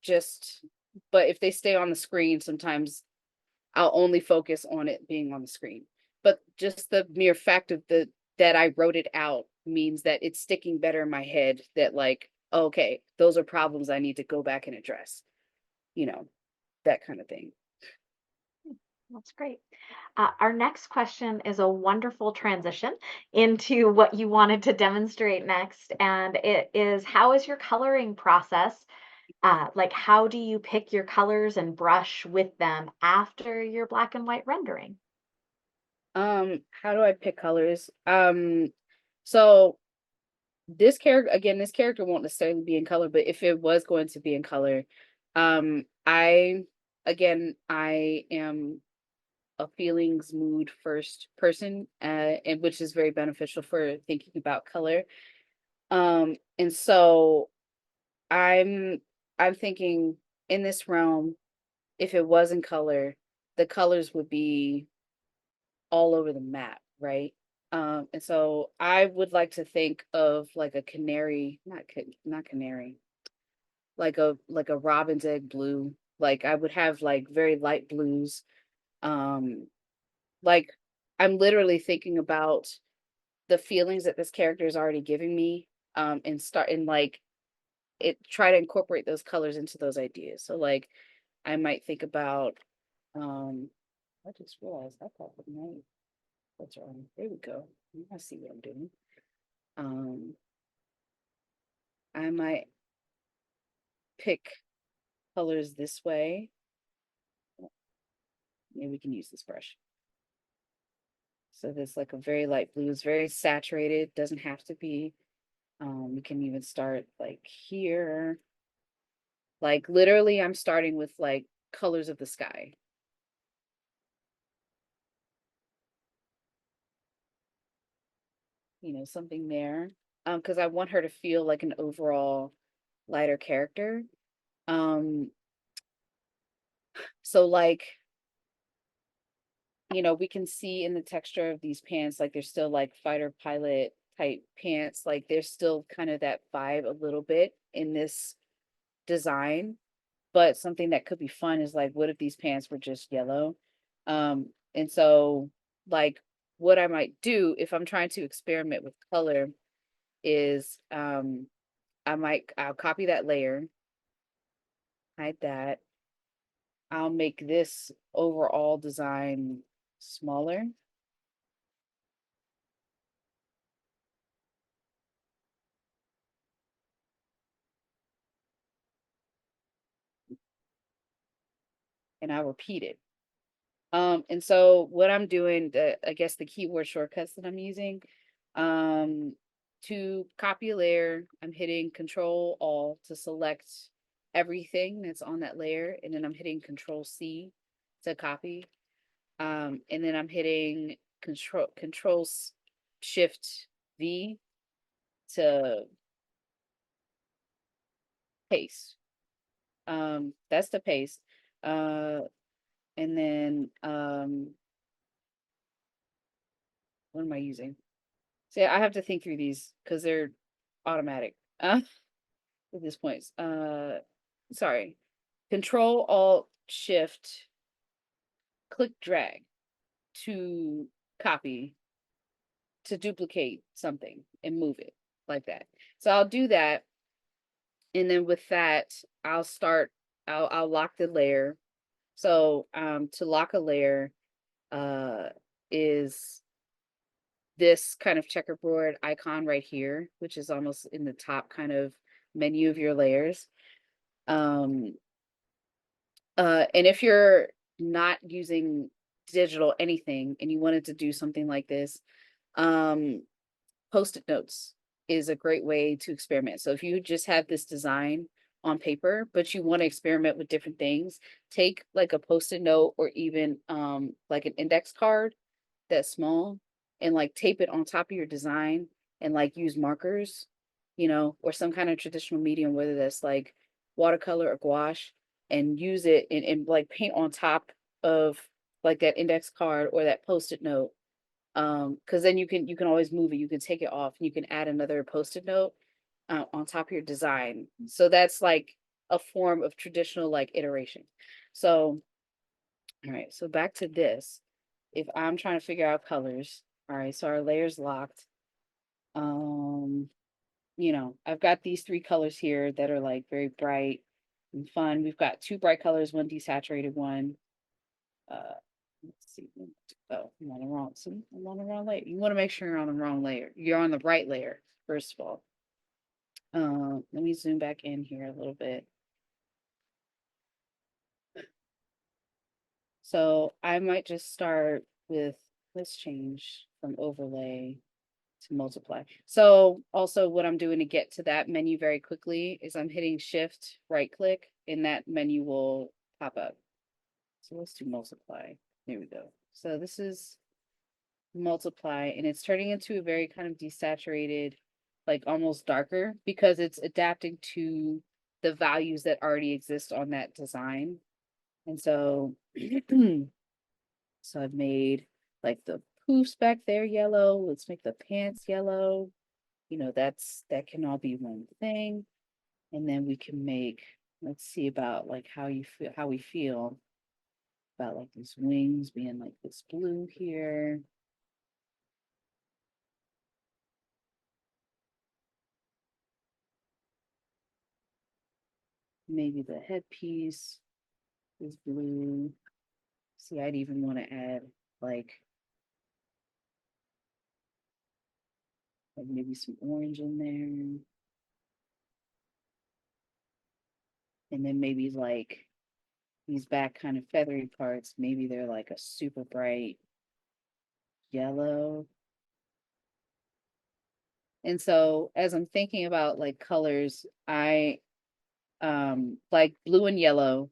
just, but if they stay on the screen, sometimes I'll only focus on it being on the screen. But just the mere fact of that I wrote it out means that it's sticking better in my head that like, okay, those are problems I need to go back and address, you know, that kind of thing. That's great. Our next question is a wonderful transition into what you wanted to demonstrate next. And it is, how is your coloring process? Like, how do you pick your colors and brush with them after your black and white rendering? How do I pick colors? So this character won't necessarily be in color, but if it was going to be in color, I I am a feelings mood first person, and which is very beneficial for thinking about color. And so I'm I'm thinking in this realm, if it was in color, the colors would be all over the map, right? And so I would like to think of like a canary, not canary, like a robin's egg blue. Like I would have like very light blues. Um, like I'm literally thinking about the feelings that this character is already giving me. And start and like it try to incorporate those colors into those ideas. So like I might think about I just realized I thought the night. That's wrong. There we go. I see what I'm doing. Um, I might pick colors this way. Maybe we can use this brush. So there's like a very light blue. It's very saturated. Doesn't have to be. We can even start like here. Like literally, I'm starting with like colors of the sky. Something there. Because I want her to feel like an overall lighter character. Um, so like we can see in the texture of these pants, like they're still like fighter pilot type pants. Like there's still kind of that vibe a little bit in this design. But something that could be fun is like, what if these pants were just yellow? And so like what I might do if I'm trying to experiment with color is I'll copy that layer, hide that. I'll make this overall design smaller. And I'll repeat it. And so what I'm doing, I guess the keyboard shortcuts that I'm using, um, to copy a layer, I'm hitting Control Alt to select everything that's on that layer, and then I'm hitting Control C to copy. And then I'm hitting Control Shift V to paste. That's the paste. Uh, And then, what am I using? See, I have to think through these because they're automatic at this point. Sorry. Control Alt Shift, click drag to copy, to duplicate something and move it like that. So I'll do that. And then with that, I'll lock the layer. So to lock a layer uh is this kind of checkerboard icon right here, which is almost in the top kind of menu of your layers. Um and if you're not using digital anything and you wanted to do something like this, um post-it notes is a great way to experiment. So if you just have this design on paper, but you want to experiment with different things, take like a post-it note or even like an index card that's small and like tape it on top of your design and like use markers, or some kind of traditional medium, whether that's like watercolor or gouache, and use it and like paint on top of like that index card or that post-it note. Because then you can always move it, you can take it off, and you can add another post-it note on top of your design. So that's like a form of traditional like iteration. So all right, so back to this. If I'm trying to figure out colors, all right, so our layer's locked. Um, I've got these three colors here that are like very bright and fun. We've got two bright colors, one desaturated one. Uh, let's see. Oh, I'm on the wrong. See, I'm on the wrong layer. You want to make sure you're on the wrong layer. You're on the right layer, first of all. Let me zoom back in here a little bit. So I might just start with, let's change from overlay to multiply. So also what I'm doing to get to that menu very quickly is I'm hitting shift right click and that menu will pop up. So let's do multiply. There we go. So this is multiply and it's turning into a very kind of desaturated, like almost darker because it's adapting to the values that already exist on that design. And so so I've made like the poofs back there yellow. Let's make the pants yellow. That can all be one thing. And then we can make, let's see about like how we feel about like these wings being like this blue here. Maybe the headpiece is blue. See, I'd even want to add like maybe some orange in there. And then maybe like these back kind of feathery parts, maybe they're like a super bright yellow. And so as I'm thinking about like colors, I like blue and yellow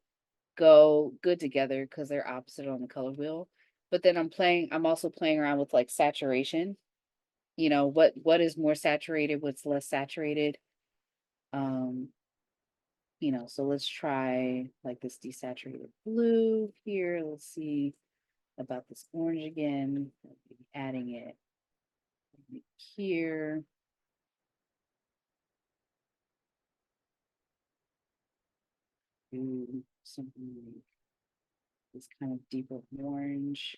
go good together because they're opposite on the color wheel. But then I'm also playing around with like saturation. What is more saturated, what's less saturated. Um, so let's try like this desaturated blue here. Let's see about this orange again. Adding it here. Do something like this kind of deeper orange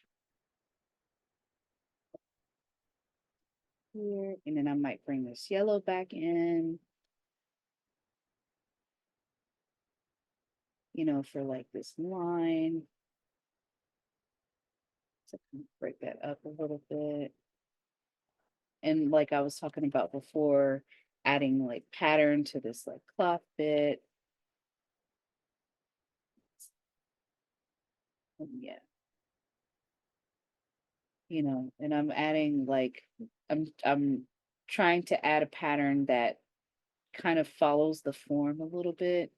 here. And then I might bring this yellow back in, for like this line. So break that up a little bit. And like I was talking about before, adding like pattern to this like cloth bit. Yeah. And I'm adding like I'm trying to add a pattern that kind of follows the form a little bit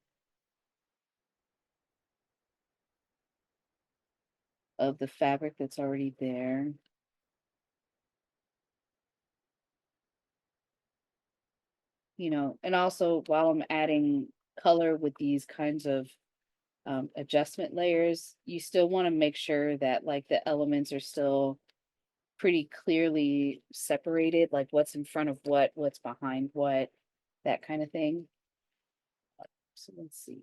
of the fabric that's already there. And also while I'm adding color with these kinds of adjustment layers, you still want to make sure that like the elements are still pretty clearly separated, like what's in front of what's behind what, that kind of thing. So let's see.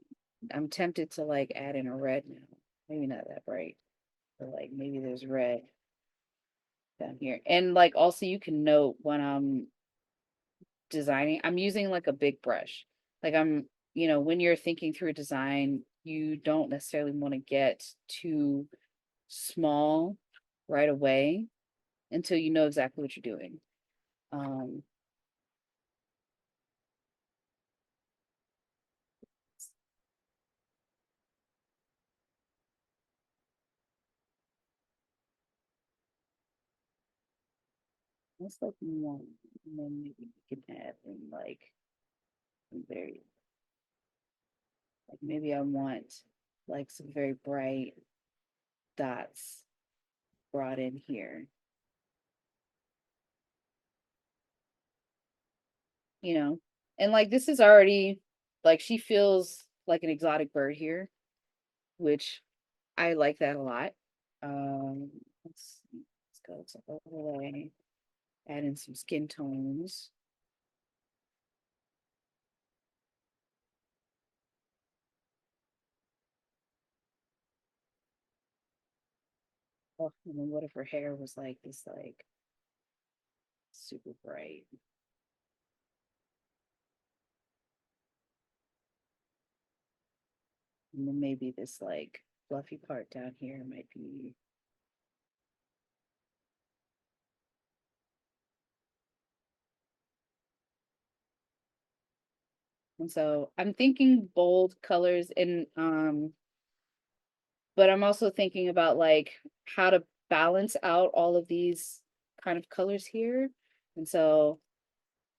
I'm tempted to like add in a red now. Maybe not that bright, but like maybe there's red down here. And like also you can note when I'm designing, I'm using like a big brush. Like when you're thinking through a design, you don't necessarily want to get too small right away until you know exactly what you're doing. Um, Let's like one, and then maybe we can add in like some very, like maybe I want like some very bright dots brought in here, you know, and like this is already like she feels like an exotic bird here, which I like that a lot. Um, let's go to overlay, add in some skin tones. Oh, and then what if her hair was like this, like super bright? And then maybe this like fluffy part down here might be. And so I'm thinking bold colors and but I'm also thinking about like how to balance out all of these kind of colors here. And so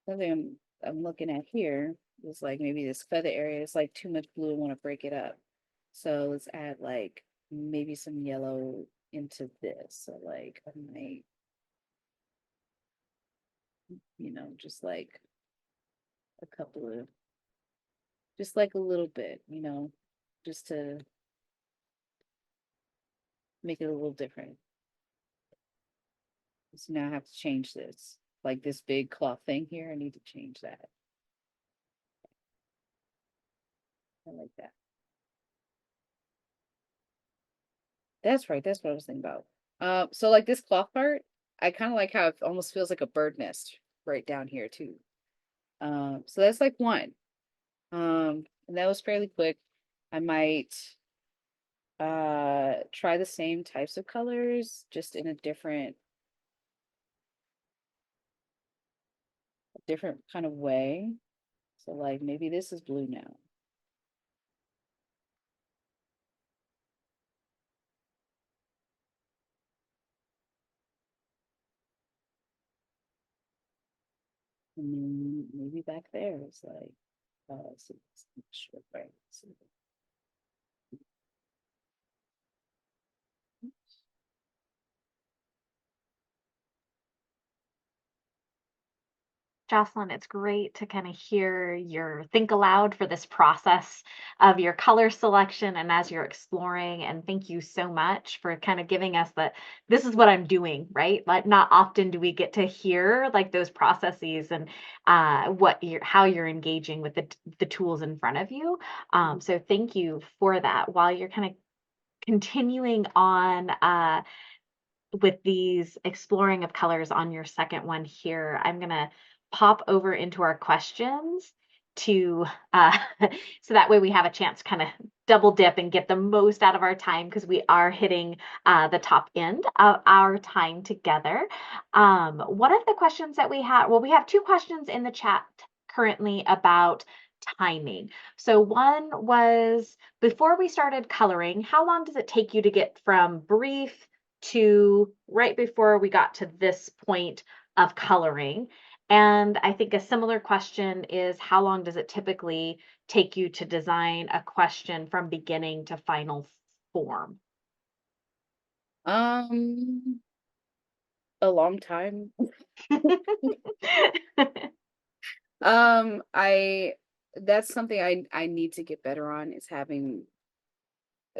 something I'm looking at here is like maybe this feather area is like too much blue. I want to break it up. So let's add like maybe some yellow into this. So like I might, just like a couple of, just like a little bit, just to make it a little different. So now I have to change this. Like this big cloth thing here, I need to change that. I like that. That's right. That's what I was thinking about. So like this cloth part, I kind of like how it almost feels like a bird nest right down here too. So that's like one. And that was fairly quick. I might try the same types of colors, just in a different kind of way. So like maybe this is blue now. And then maybe back there it's like so it's not sure, right? So Jocelyn, it's great to kind of hear your think aloud for this process of your color selection and as you're exploring. And thank you so much for kind of giving us that this is what I'm doing, right? Like not often do we get to hear like those processes and how you're engaging with the tools in front of you. So thank you for that. While you're kind of continuing on with these exploring of colors on your second one here, I'm gonna pop over into our questions to so that way we have a chance to kind of double dip and get the most out of our time because we are hitting the top end of our time together. One of the questions that we have, well, we have two questions in the chat currently about timing. So one was before we started coloring, how long does it take you to get from brief to right before we got to this point of coloring? And I think a similar question is how long does it typically take you to design a question from beginning to final form? um a long time. I That's something I need to get better on is having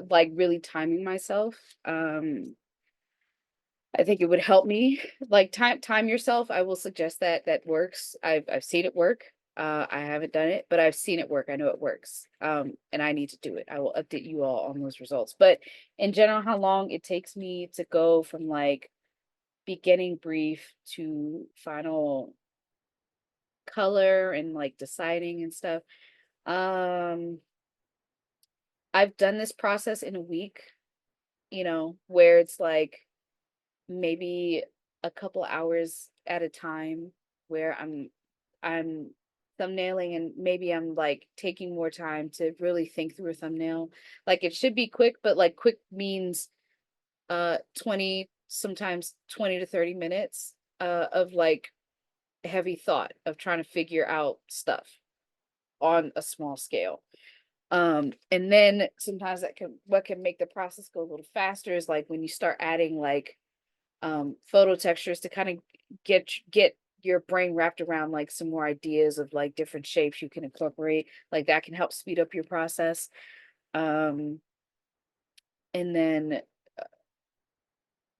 like really timing myself. I think it would help me. Like time yourself. I will suggest that that works. I've seen it work. I haven't done it, but I've seen it work. I know it works. And I need to do it. I will update you all on those results. But in general, how long it takes me to go from like beginning brief to final color and like deciding and stuff. Um, I've done this process in a week, where it's like maybe a couple hours at a time where I'm thumbnailing, and maybe I'm like taking more time to really think through a thumbnail. Like it should be quick, but like quick means 20, sometimes 20 to 30 minutes of like heavy thought of trying to figure out stuff on a small scale. And then sometimes what can make the process go a little faster is like when you start adding like photo textures to kind of get your brain wrapped around like some more ideas of like different shapes you can incorporate. Like that can help speed up your process. Um, and then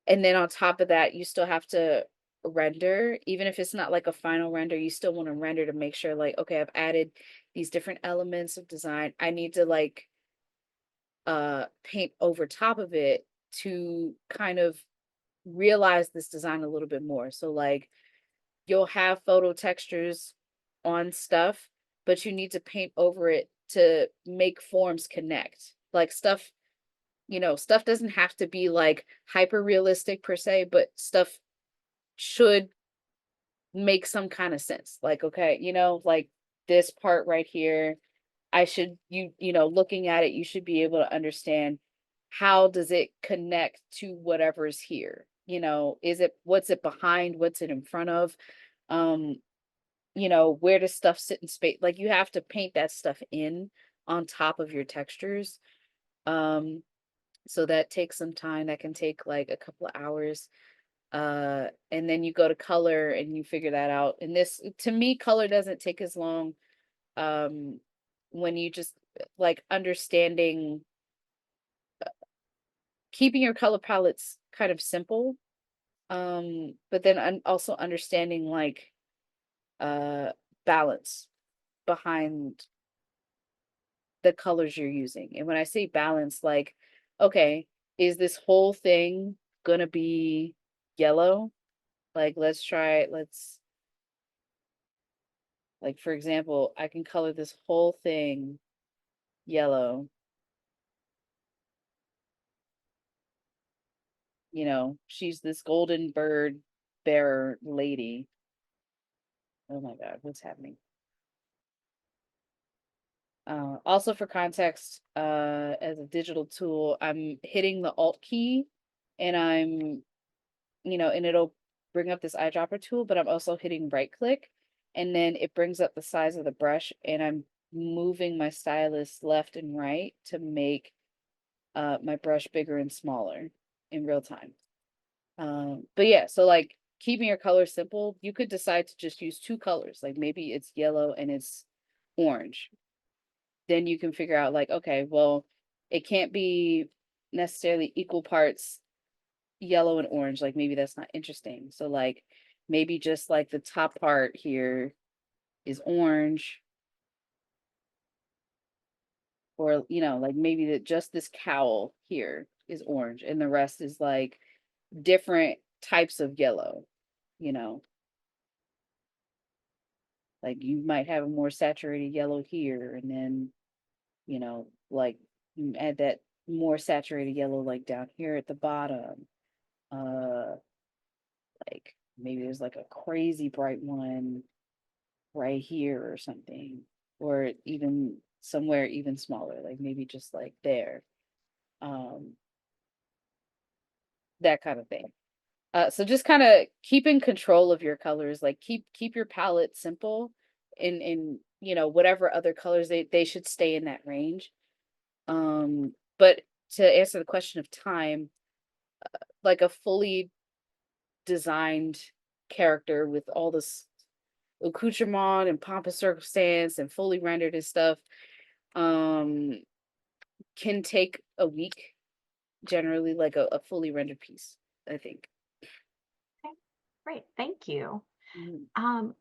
on top of that, you still have to render. Even if it's not like a final render, you still want to render to make sure like, okay, I've added these different elements of design. I need to like paint over top of it to kind of realize this design a little bit more. So like you'll have photo textures on stuff, but you need to paint over it to make forms connect. Like stuff doesn't have to be like hyper realistic per se, but stuff should make some kind of sense. Like, okay, like this part right here, looking at it, you should be able to understand how does it connect to whatever's here. What's it behind, what's it in front of? Um, where does stuff sit in space? Like you have to paint that stuff in on top of your textures. Um, so that takes some time. That can take like a couple of hours. And then you go to color and you figure that out. And this, to me, color doesn't take as long. Um, when you just like understanding, keeping your color palettes kind of simple. But then also understanding like uh balance behind the colors you're using. And when I say balance, like, okay, is this whole thing gonna be yellow? Like, like, for example, I can color this whole thing yellow. She's this golden bird bearer lady. Oh my God, what's happening? Also for context, as a digital tool, I'm hitting the Alt key and and it'll bring up this eyedropper tool, but I'm also hitting right click and then it brings up the size of the brush and I'm moving my stylus left and right to make my brush bigger and smaller in real time. But yeah, so like keeping your colors simple, you could decide to just use two colors, like maybe it's yellow and it's orange. Then you can figure out like, okay, well, it can't be necessarily equal parts yellow and orange. Like maybe that's not interesting. So like maybe just like the top part here is orange, or like maybe that just this cowl here is orange and the rest is like different types of yellow, you know. Like you might have a more saturated yellow here and then, like you add that more saturated yellow like down here at the bottom. Uh like maybe there's like a crazy bright one right here or something, or even somewhere even smaller, like maybe just like there. Um, that kind of thing. So just kind of keep in control of your colors, like keep your palette simple in whatever other colors they should stay in that range. But to answer the question of time, like a fully designed character with all this accoutrement and pomp and circumstance and fully rendered and stuff, um can take a week, generally, like a fully rendered piece, I think. Okay, great. Thank you. Mhm. Um,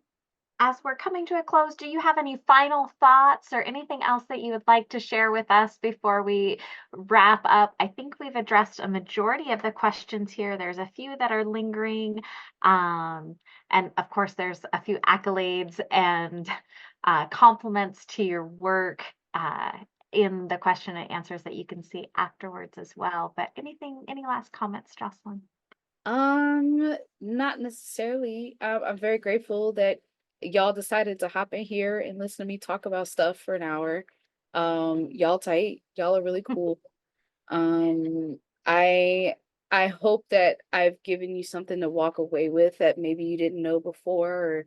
as we're coming to a close, do you have any final thoughts or anything else that you would like to share with us before we wrap up? I think we've addressed a majority of the questions here. There's a few that are lingering. Um, and of course, there's a few accolades and compliments to your work in the question and answers that you can see afterwards as well. But any last comments, Jocelyn? Not necessarily. I'm very grateful that y'all decided to hop in here and listen to me talk about stuff for an hour. Y'all tight. Y'all are really cool. Um, I I hope that I've given you something to walk away with that maybe you didn't know before, or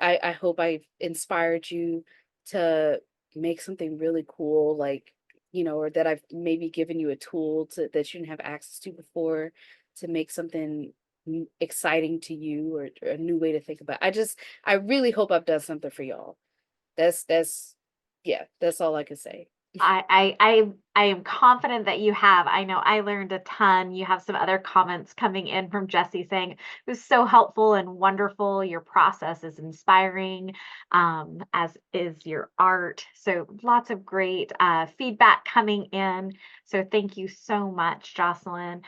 I hope I've inspired you to make something really cool, like, or that I've maybe given you a tool that you didn't have access to before to make something exciting to you, or a new way to think about. I really hope I've done something for y'all. That's yeah, that's all I can say. I am confident that you have. I know I learned a ton. You have some other comments coming in from Jesse saying it was so helpful and wonderful. Your process is inspiring, as is your art. So lots of great feedback coming in. So thank you so much, Jocelyn.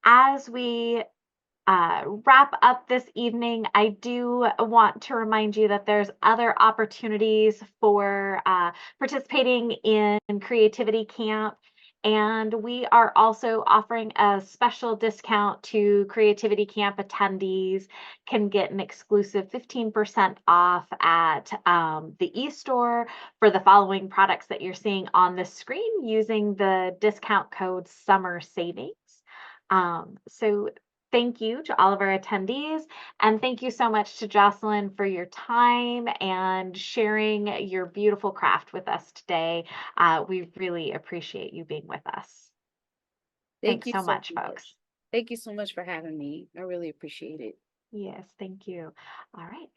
As we wrap up this evening, I do want to remind you that there's other opportunities for participating in Creativity Camp. And we are also offering a special discount to Creativity Camp attendees, can get an exclusive 15% off at the eStore for the following products that you're seeing on the screen using the discount code Summer Savings. So thank you to all of our attendees. And thank you so much to Jocelyn for your time and sharing your beautiful craft with us today. We really appreciate you being with us. Thank Thanks you so so much, folks. much. Thank you so much for having me. I really appreciate it. Yes, thank you. All right.